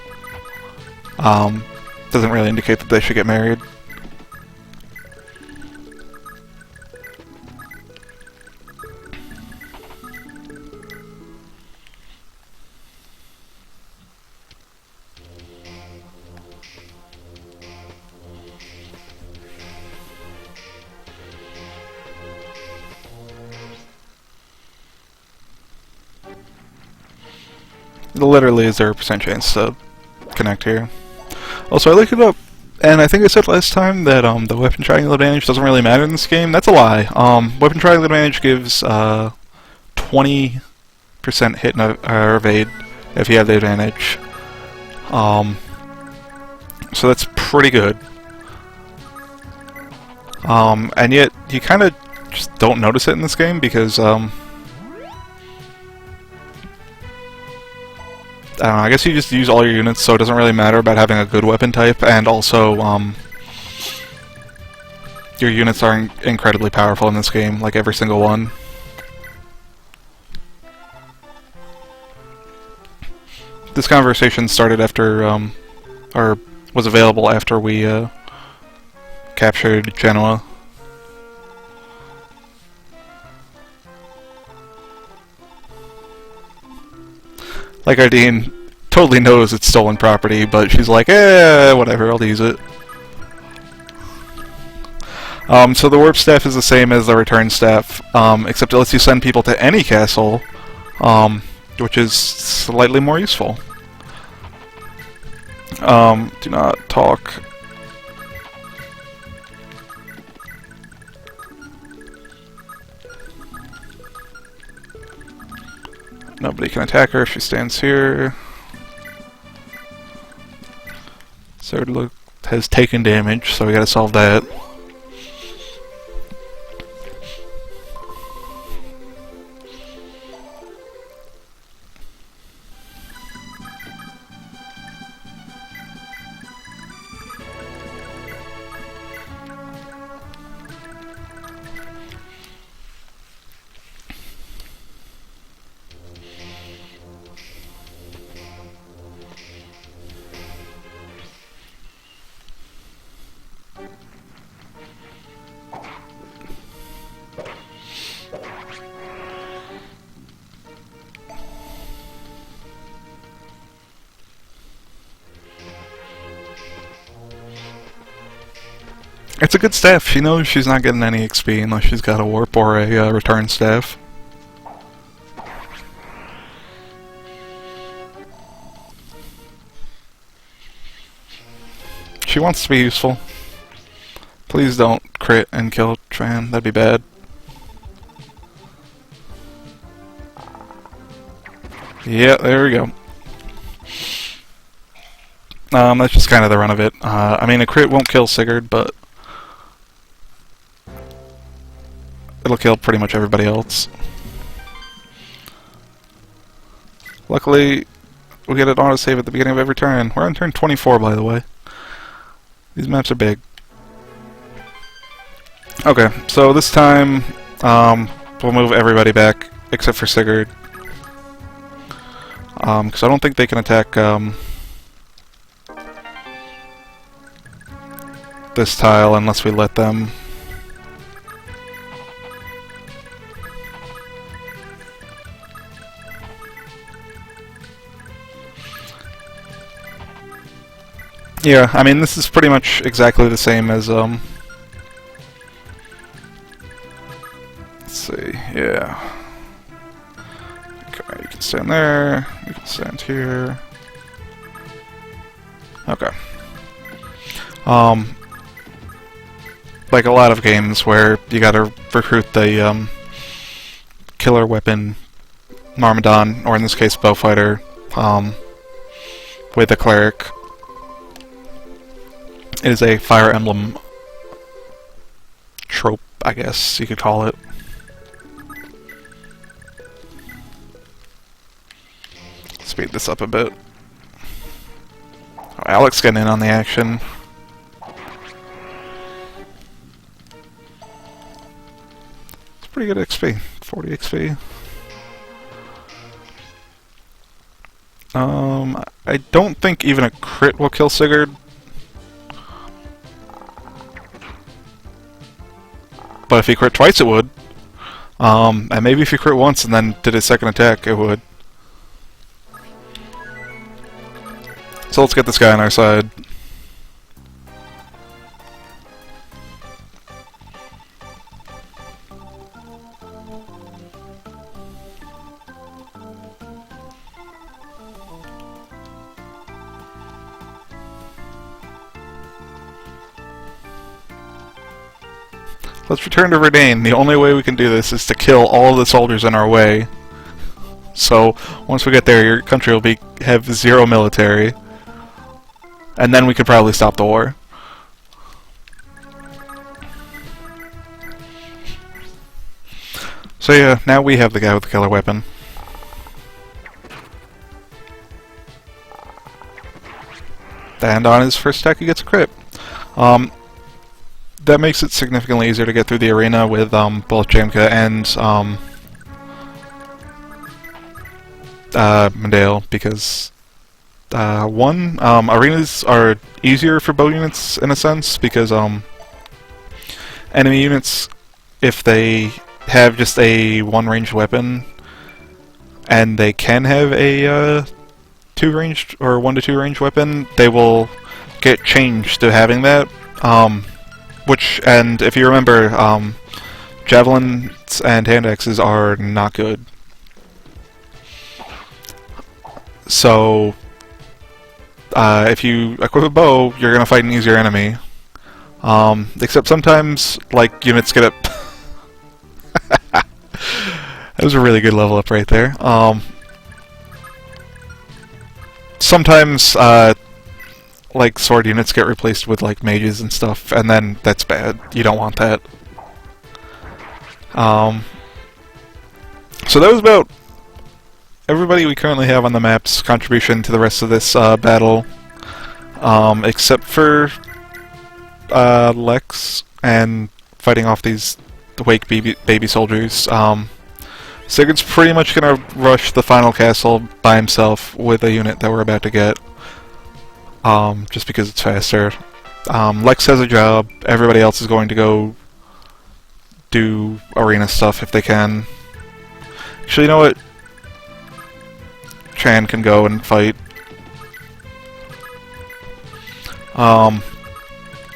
doesn't really indicate that they should get married. Literally a 0% chance to connect here. Also, I looked it up, and I think I said last time that the weapon triangle advantage doesn't really matter in this game. That's a lie. Weapon triangle advantage gives 20% hit or evade if you have the advantage. So that's pretty good. And yet you kind of just don't notice it in this game because I don't know, I guess you just use all your units, so it doesn't really matter about having a good weapon type, and also, your units are incredibly powerful in this game, like every single one. This conversation started after, or was available after we, captured Genoa. Like, Ardeen totally knows it's stolen property, but she's like, whatever, I'll use it. So the warp staff is the same as the return staff, except it lets you send people to any castle, which is slightly more useful. Do not talk. Nobody can attack her if she stands here. So has taken damage, so we gotta solve that. It's a good staff. She knows she's not getting any XP unless she's got a warp or a return staff. She wants to be useful. Please don't crit and kill Tran. That'd be bad. Yeah, there we go. That's just kind of the run of it. I mean, a crit won't kill Sigurd, but it'll kill pretty much everybody else. Luckily, we get an autosave at the beginning of every turn. We're on turn 24, by the way. These maps are big. Okay, so this time, we'll move everybody back, except for Sigurd. Because I don't think they can attack, this tile unless we let them. Yeah, I mean, this is pretty much exactly the same as, let's see, yeah. Okay, you can stand there, you can stand here. Okay. Like a lot of games where you gotta recruit the, killer weapon Myrmidon, or in this case, Bowfighter, with a cleric. It is a Fire Emblem trope, I guess you could call it. Speed this up a bit. Oh, Alex getting in on the action. It's pretty good XP. 40 XP. I don't think even a crit will kill Sigurd. But if he crit twice, it would. And maybe if he crit once and then did his second attack, it would. So let's get this guy on our side. Let's return to Verdane. The only way we can do this is to kill all of the soldiers in our way. So, once we get there, your country will have 0 military. And then we could probably stop the war. So yeah, now we have the guy with the killer weapon. And on his first attack he gets a crit. That makes it significantly easier to get through the arena with both Jamka and Mendale, because arenas are easier for bow units in a sense, because enemy units, if they have just a one-ranged weapon and they can have a two-ranged or 1 to 2 range weapon, they will get changed to having that. And if you remember, javelins and hand axes are not good. So, if you equip a bow, you're gonna fight an easier enemy. Except sometimes, like, units get up. That was a really good level up right there. Sometimes, like sword units get replaced with like mages and stuff, and then that's bad. You don't want that. So that was about everybody we currently have on the map's contribution to the rest of this battle, except for Lex and fighting off these Wake baby soldiers. Sigurd's pretty much gonna rush the final castle by himself with a unit that we're about to get, just because it's faster. Lex has a job. Everybody else is going to go do arena stuff if they can. Actually, you know what? Chan can go and fight.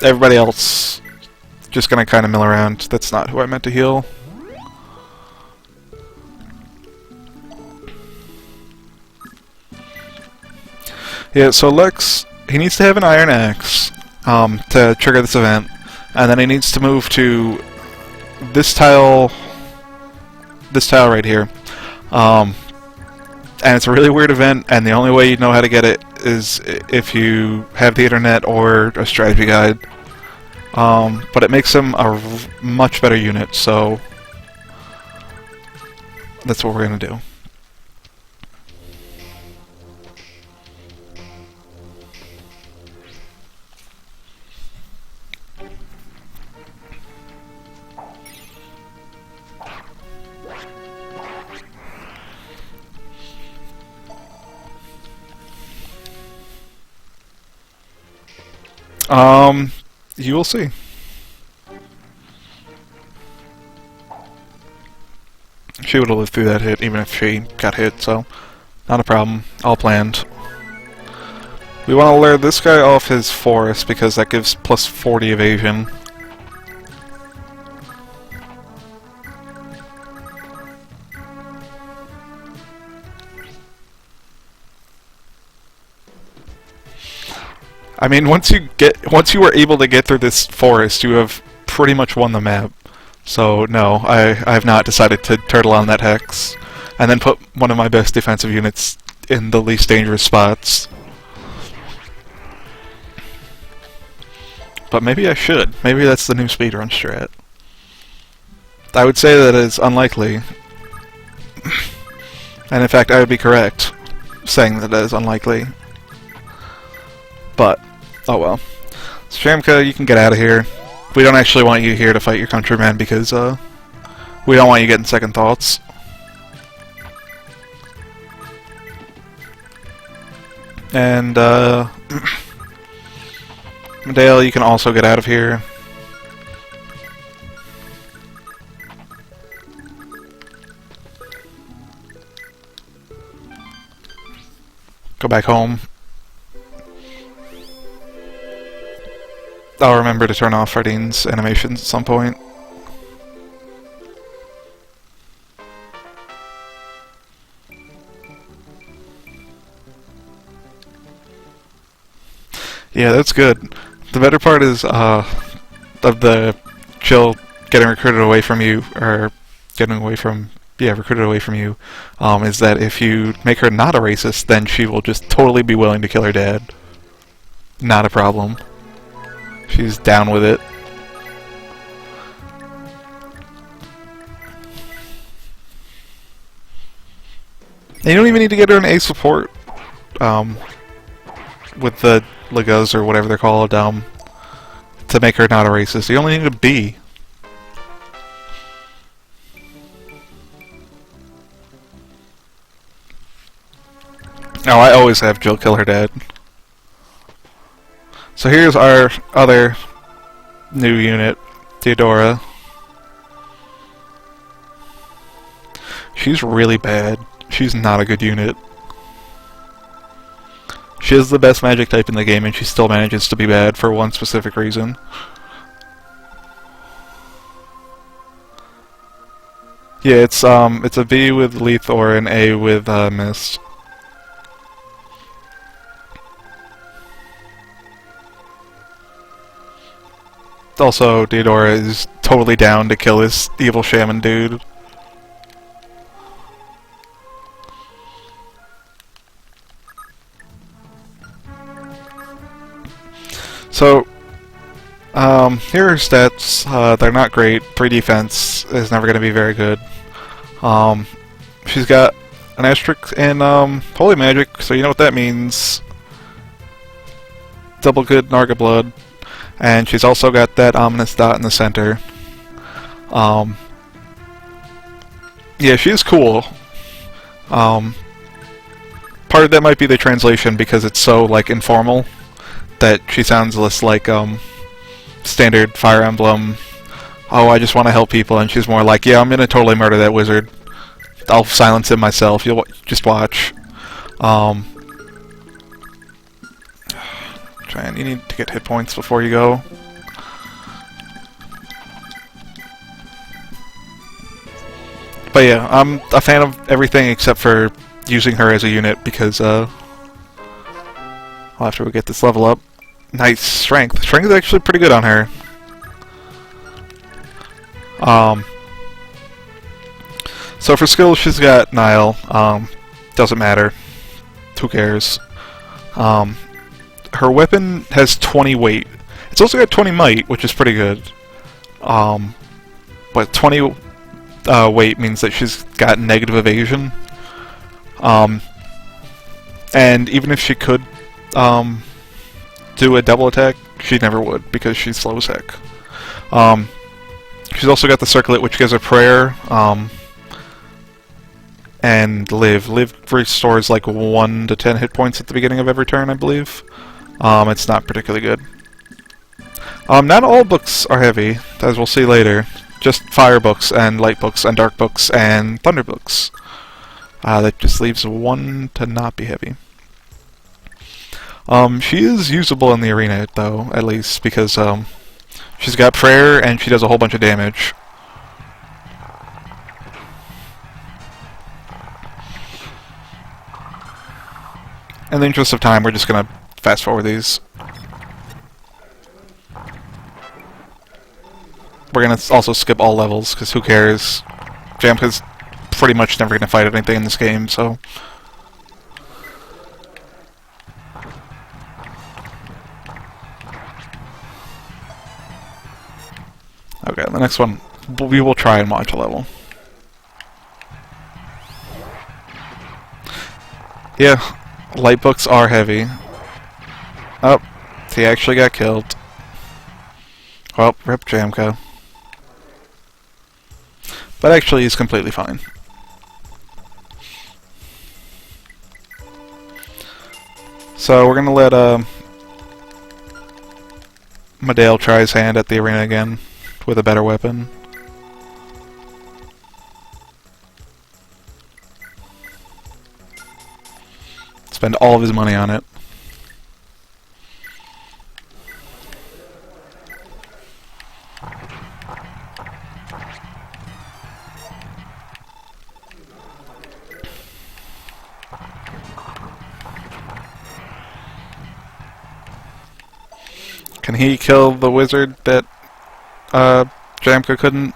Everybody else just gonna kind of mill around. That's not who I meant to heal. Yeah, so Lex, he needs to have an Iron Axe to trigger this event, and then he needs to move to this tile right here. And it's a really weird event, and the only way you know how to get it is if you have the internet or a strategy guide. But it makes him a much better unit, so that's what we're gonna do. You will see. She would have lived through that hit even if she got hit, so not a problem. All planned. We want to lure this guy off his forest because that gives plus 40 evasion. I mean, once you were able to get through this forest, you have pretty much won the map. So no, I have not decided to turtle on that hex, and then put one of my best defensive units in the least dangerous spots. But maybe I should. Maybe that's the new speedrun strat. I would say that it's unlikely. And in fact, I would be correct saying that it is unlikely. But oh well. Stramka, you can get out of here. We don't actually want you here to fight your countrymen because we don't want you getting second thoughts. And Medale, you can also get out of here. Go back home. I'll remember to turn off Radine's animations at some point. Yeah, that's good. The better part is of the Jill getting recruited away from you, or getting away from, yeah, recruited away from you, is that if you make her not a racist, then she will just totally be willing to kill her dad. Not a problem. She's down with it. And you don't even need to get her an A support with the Legos or whatever they're called to make her not a racist. You only need a B. Oh, I always have Jill kill her dad. So here's our other new unit, Theodora. She's really bad. She's not a good unit. She is the best magic type in the game, and she still manages to be bad for one specific reason. Yeah, it's a B with Leith or an A with Mist. Also, Theodora is totally down to kill this evil shaman dude. So, here are her stats. They're not great. 3 defense is never going to be very good. She's got an asterisk in Holy Magic, so you know what that means. Double good Narga Blood. And she's also got that ominous dot in the center. Yeah, she's cool. Part of that might be the translation because it's so, like, informal that she sounds less like, standard Fire Emblem, oh, I just want to help people, and she's more like, yeah, I'm gonna totally murder that wizard. I'll silence him myself, you'll just watch. Trying, you need to get hit points before you go. But yeah, I'm a fan of everything except for using her as a unit because, after we get this level up. Nice strength. Strength is actually pretty good on her. So for skills, she's got Nile. Doesn't matter. Who cares? Her weapon has 20 weight. It's also got 20 might, which is pretty good. But 20 weight means that she's got negative evasion. And even if she could do a double attack, she never would because she's slow as heck. She's also got the circlet, which gives her prayer, and live. Live restores like 1 to 10 hit points at the beginning of every turn, I believe. It's not particularly good. Not all books are heavy, as we'll see later. Just fire books and light books and dark books and thunder books. That just leaves 1 to not be heavy. She is usable in the arena, though, at least, because she's got prayer and she does a whole bunch of damage. In the interest of time, we're just gonna fast forward these. We're gonna also skip all levels, because who cares? Jamka's pretty much never gonna fight anything in this game, so... Okay, the next one, we will try and watch a level. Yeah, light books are heavy. Oh, he actually got killed. Well, rip Jamka. But actually, he's completely fine. So we're gonna let Medale try his hand at the arena again with a better weapon. Spend all of his money on it. Can he kill the wizard that Jamka couldn't?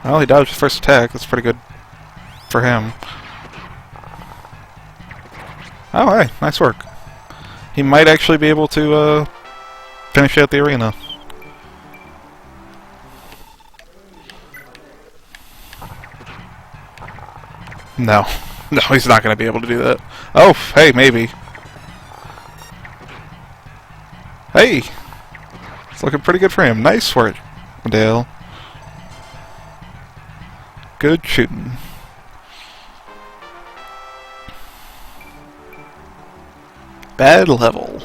Well, he dodged his first attack. That's pretty good for him. Oh, hey, nice work. He might actually be able to finish out the arena. No. No, he's not going to be able to do that. Oh, hey, maybe. Hey! It's looking pretty good for him. Nice work, Medale. Good shooting. Bad level.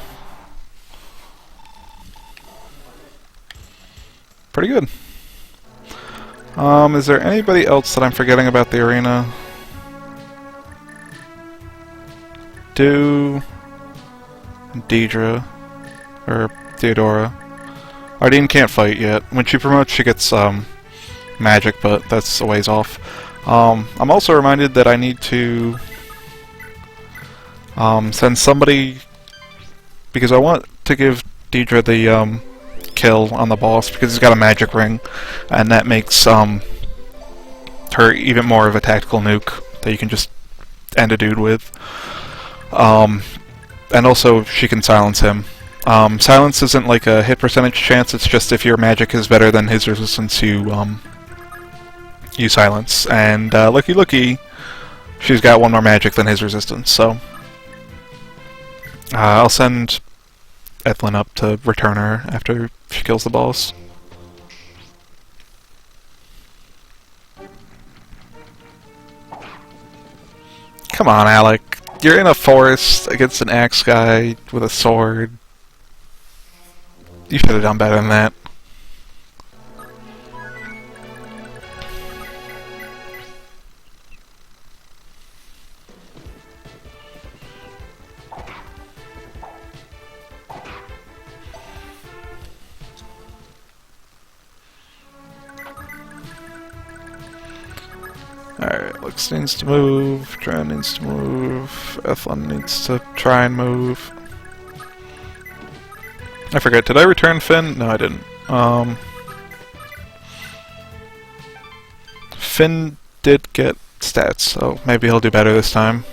Pretty good. Is there anybody else that I'm forgetting about the arena? Deidre. Or Theodora. Ardeen can't fight yet. When she promotes, she gets magic, but that's a ways off. I'm also reminded that I need to send somebody, because I want to give Deidre the kill on the boss because he's got a magic ring, and that makes her even more of a tactical nuke that you can just end a dude with. And also, she can silence him. Silence isn't like a hit percentage chance, it's just if your magic is better than his resistance, you silence. And looky, she's got one more magic than his resistance, so... I'll send Ethlyn up to return her after she kills the boss. Come on, Alec. You're in a forest against an axe guy with a sword. You should have done better than that. Alright, Lux needs to move, Dren needs to move, Ethlyn needs to try and move. I forget, did I return Finn? No, I didn't. Finn did get stats, so maybe he'll do better this time.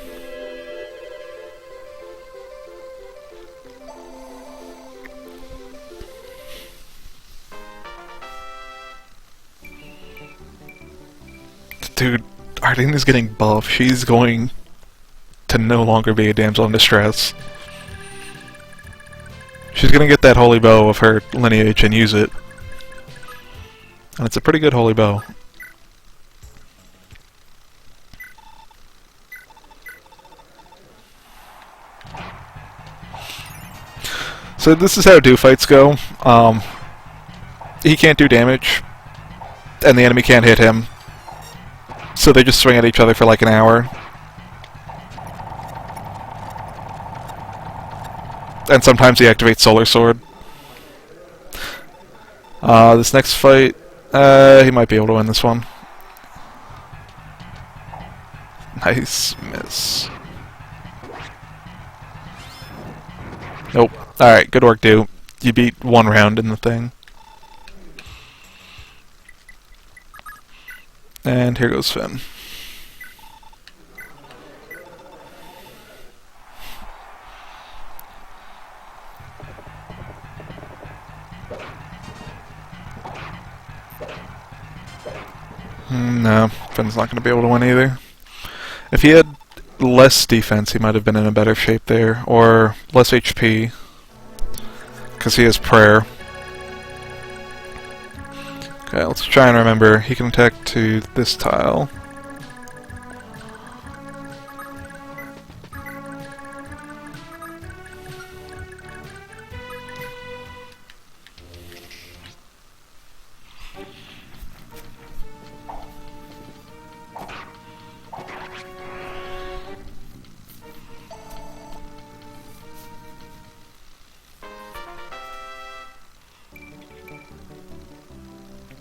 Dude, Ardeen is getting buff. She's going to no longer be a damsel in distress. She's gonna get that holy bow of her lineage and use it. And it's a pretty good holy bow. So this is how do fights go. He can't do damage, and the enemy can't hit him. So they just swing at each other for like an hour. And sometimes he activates Solar Sword. This next fight, he might be able to win this one. Nice miss. Nope. Alright, good work, dude. You beat one round in the thing. And here goes Finn. No, Finn's not going to be able to win either. If he had less defense, he might have been in a better shape there, or less HP, because he has prayer. Okay, let's try and remember. He can attack to this tile.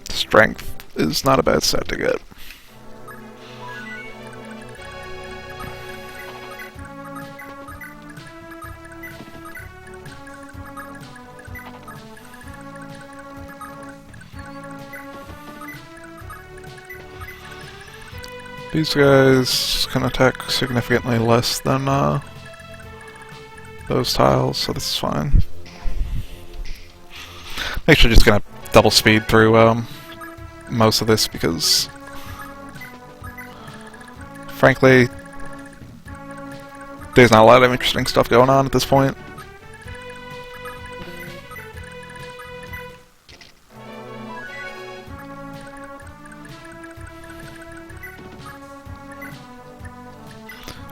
Strength is not a bad set to get. These guys can attack significantly less than those tiles, so this is fine. Actually, just gonna double speed through most of this because, frankly, there's not a lot of interesting stuff going on at this point.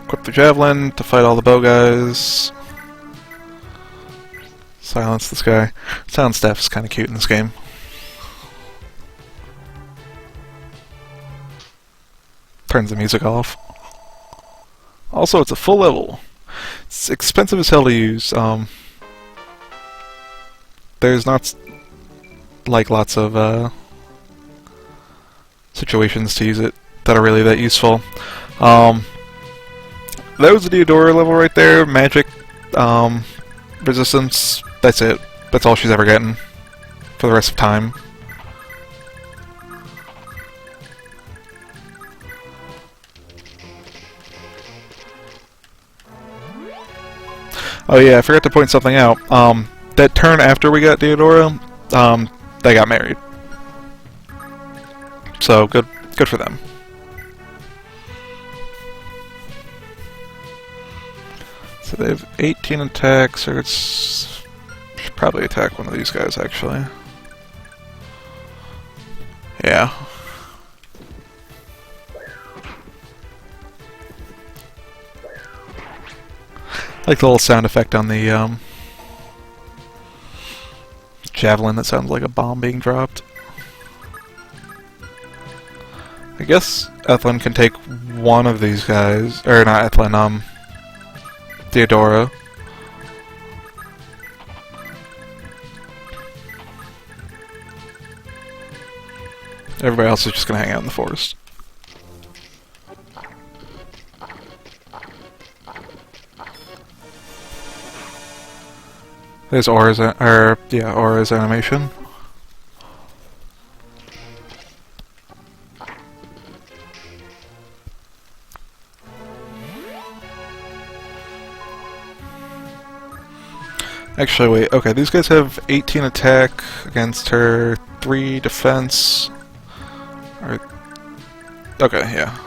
Equip the javelin to fight all the bow guys. Silence this guy. Sound staff is kind of cute in this game. Turns the music off. Also, it's a full level. It's expensive as hell to use. There's not like lots of situations to use it that are really that useful. That was the Deodora level right there. Magic, resistance. That's it. That's all she's ever getting for the rest of time. Oh yeah, I forgot to point something out. That turn after we got Deodora, they got married. So good for them. So they have 18 attacks, or it's should probably attack one of these guys actually. Yeah. I like the little sound effect on the javelin that sounds like a bomb being dropped. I guess Ethlin can take one of these guys, or not Ethlin, Theodora. Everybody else is just gonna hang out in the forest. There's Aura's animation. Actually, wait. Okay, these guys have 18 attack against her, 3 defense. Okay, yeah.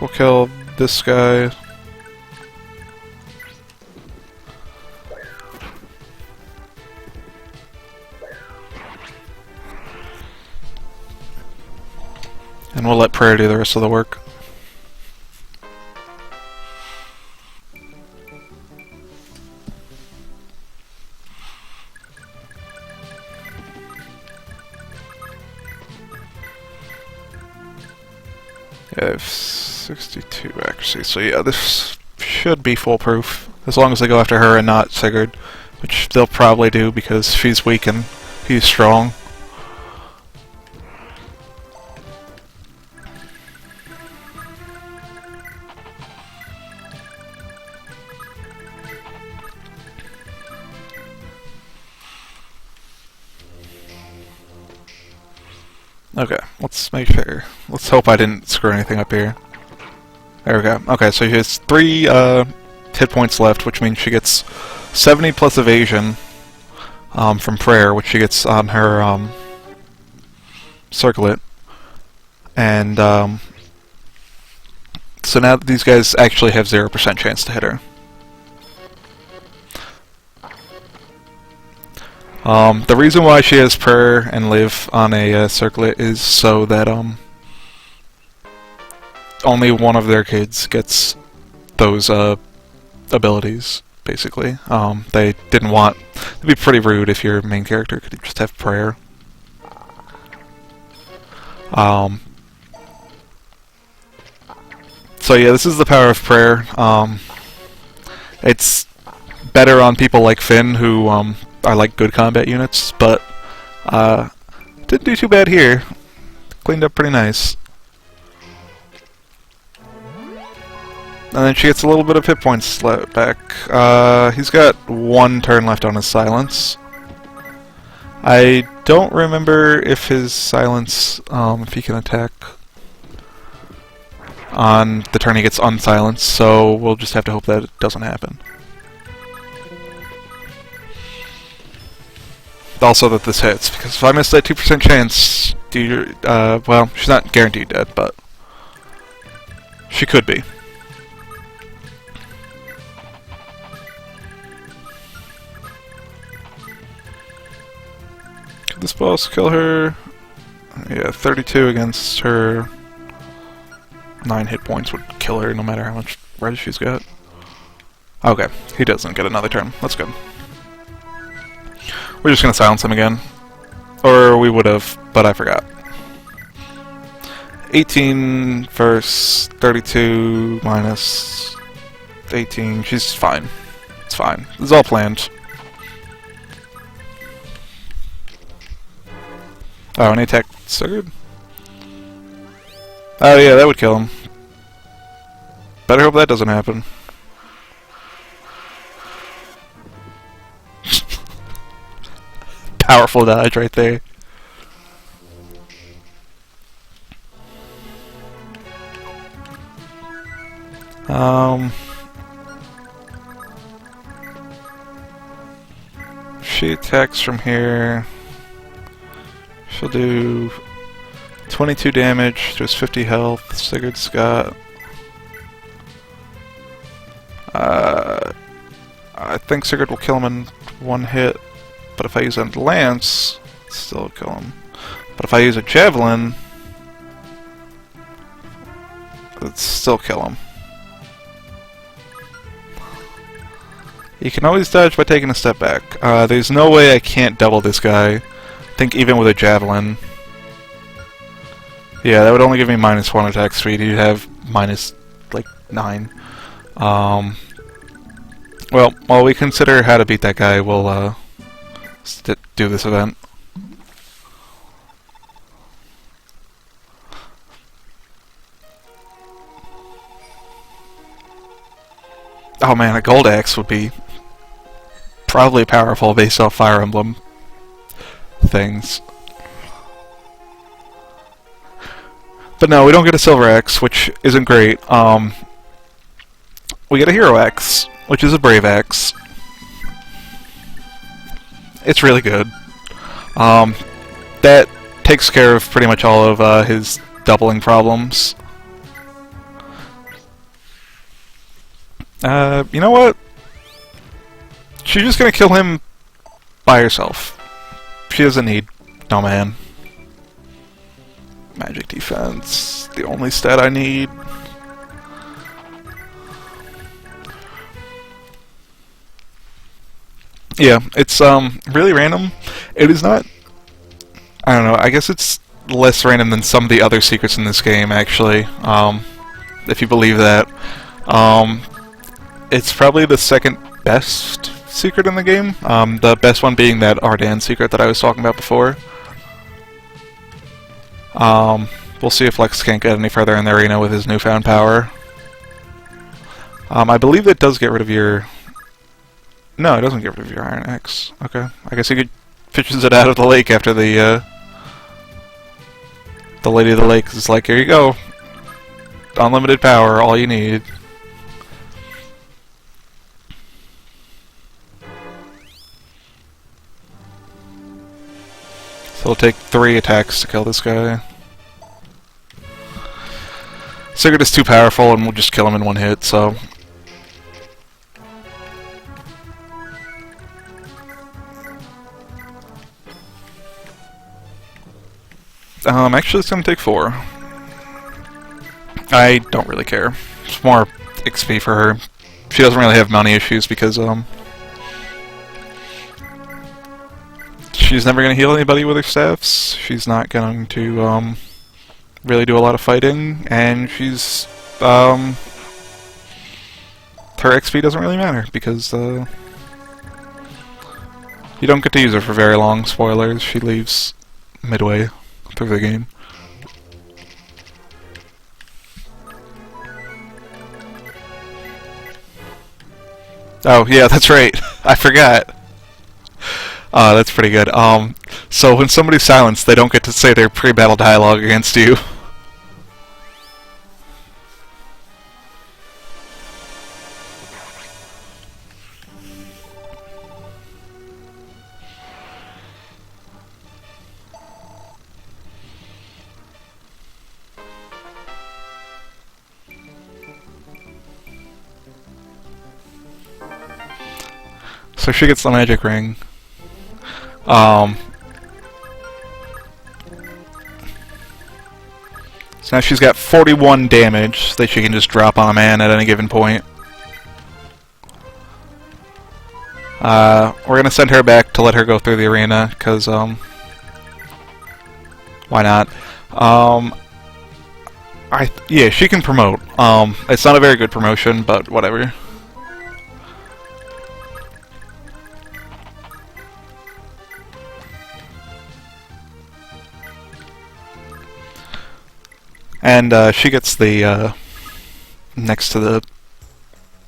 We'll kill this guy. And we'll let Prayer do the rest of the work. Yeah, I have 62 accuracy, so yeah, this should be foolproof. As long as they go after her and not Sigurd, which they'll probably do because she's weak and he's strong. Okay, let's make sure. Let's hope I didn't screw anything up here. There we go. Okay, so she has 3 hit points left, which means she gets 70 plus evasion from Prayer, which she gets on her circlet. And so now these guys actually have 0% chance to hit her. The reason why she has Prayer and Live on a circlet is so that only one of their kids gets those abilities, basically. They didn't want... It'd be pretty rude if your main character could just have Prayer. So yeah, this is the power of Prayer. It's better on people like Finn, who are like good combat units, but didn't do too bad here. Cleaned up pretty nice. And then she gets a little bit of hit points back. He's got 1 turn left on his silence. I don't remember if his silence, if he can attack on the turn he gets unsilenced, so we'll just have to hope that it doesn't happen. Also that this hits, because if I miss that 2% chance, well, she's not guaranteed dead, but she could be. Could this boss kill her? Yeah, 32 against her 9 hit points would kill her no matter how much res she's got. Okay, he doesn't get another turn. That's good. We're just gonna silence him again. Or we would have, but I forgot. 18 versus 32 minus 18. She's fine. It's fine. This is all planned. Oh, and he attacked Sigurd? Oh yeah, that would kill him. Better hope that doesn't happen. Powerful dodge right there. Um, she attacks from here. She'll do 22 damage, just 50 health. Sigurd's got... I think Sigurd will kill him in one hit, but if I use a lance, still kill him. But if I use a javelin, it'd still kill him. You can always dodge by taking a step back. There's no way I can't double this guy. I think even with a javelin. Yeah, that would only give me -1 attack speed. You'd have minus, like, 9. Well, while we consider how to beat that guy, we'll do this event. Oh man, a gold axe would be probably powerful based off Fire Emblem things. But no, we don't get a silver axe, which isn't great. We get a hero axe, which is a brave axe. It's really good. That takes care of pretty much all of his doubling problems. You know what? She's just gonna kill him by herself. She doesn't need no man. Magic defense, the only stat I need. Yeah, it's really random. It is not... I don't know, I guess it's less random than some of the other secrets in this game, actually. If you believe that. It's probably the second best secret in the game. The best one being that Ardan secret that I was talking about before. We'll see if Lex can't get any further in the arena with his newfound power. I believe it does get rid of your... No, it doesn't get rid of your Iron Axe. Okay. I guess he fishes it out of the lake after the Lady of the Lake is like, here you go. Unlimited power, all you need. So it'll take 3 attacks to kill this guy. Sigurd is too powerful and we'll just kill him in one hit, so... Actually it's gonna take 4. I don't really care. It's more XP for her. She doesn't really have money issues because, she's never gonna heal anybody with her staffs. She's not going to, really do a lot of fighting, and she's, her XP doesn't really matter, because, you don't get to use her for very long. Spoilers, she leaves midway through the game. Oh, yeah, that's right. I forgot. That's pretty good. So when somebody's silenced, they don't get to say their pre-battle dialogue against you. So she gets the magic ring. So now she's got 41 damage that she can just drop on a man at any given point. We're gonna send her back to let her go through the arena, because, why not? Yeah, she can promote. It's not a very good promotion, but whatever. And she gets the next to the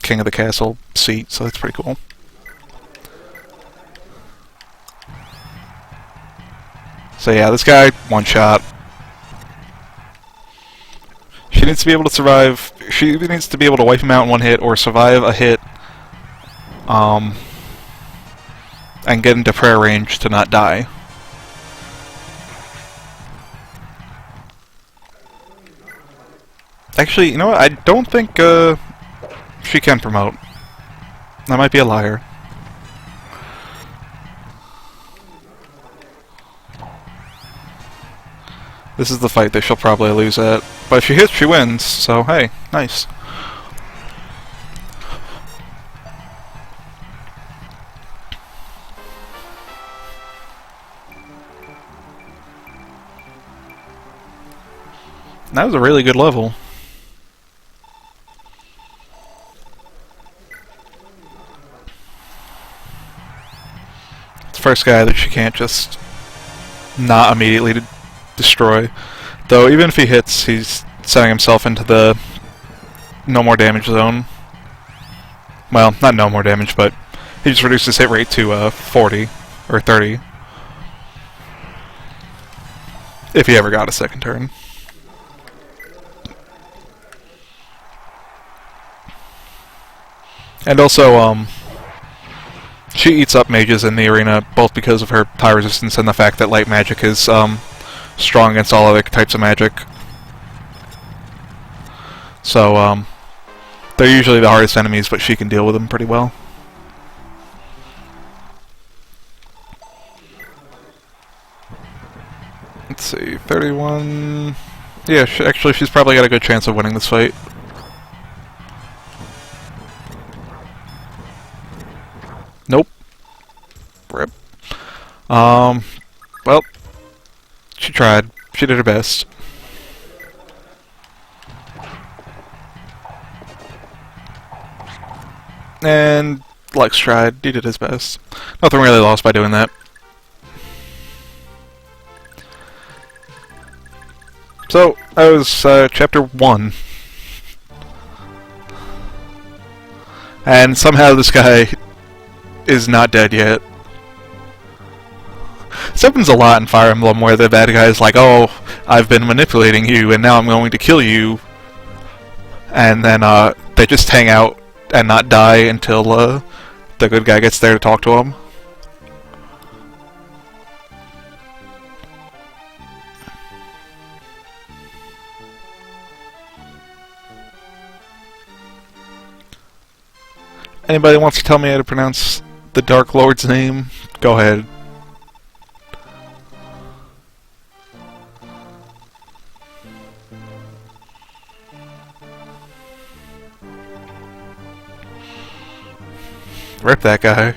King of the Castle seat, so that's pretty cool. So yeah, this guy, one shot. She needs to be able to survive she needs to be able to wipe him out in one hit or survive a hit, and get into prayer range to not die. Actually, you know what? I don't think she can promote. I might be a liar. This is the fight that she'll probably lose at. But if she hits, she wins, so hey, nice. That was a really good level. It's the first guy that she can't just not immediately destroy. Though even if he hits, he's setting himself into the no more damage zone. Well, not no more damage, but he just reduced his hit rate to 40 or 30. If he ever got a second turn. And also, she eats up mages in the arena, both because of her high resistance and the fact that light magic is strong against all other types of magic. So, they're usually the hardest enemies, but she can deal with them pretty well. Let's see, 31... Yeah, actually she's probably got a good chance of winning this fight. Nope. Rip. Well, she tried. She did her best. And Lex tried. He did his best. Nothing really lost by doing that. So, that was chapter 1. And somehow this guy is not dead yet. This happens a lot in Fire Emblem where the bad guy is like, oh, I've been manipulating you and now I'm going to kill you. And then they just hang out and not die until the good guy gets there to talk to him. Anybody wants to tell me how to pronounce the Dark Lord's name? Go ahead. Rip that guy.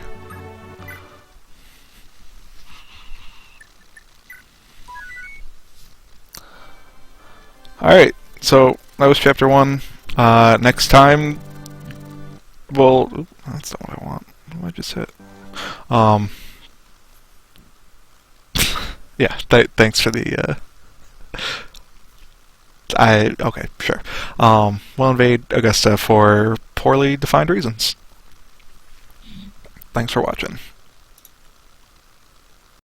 Alright, so that was chapter 1. Next time, well, oop, that's not what I want. What did I just hit? Yeah, thanks for the, okay, sure. We'll invade Augusta for poorly defined reasons. Thanks for watching.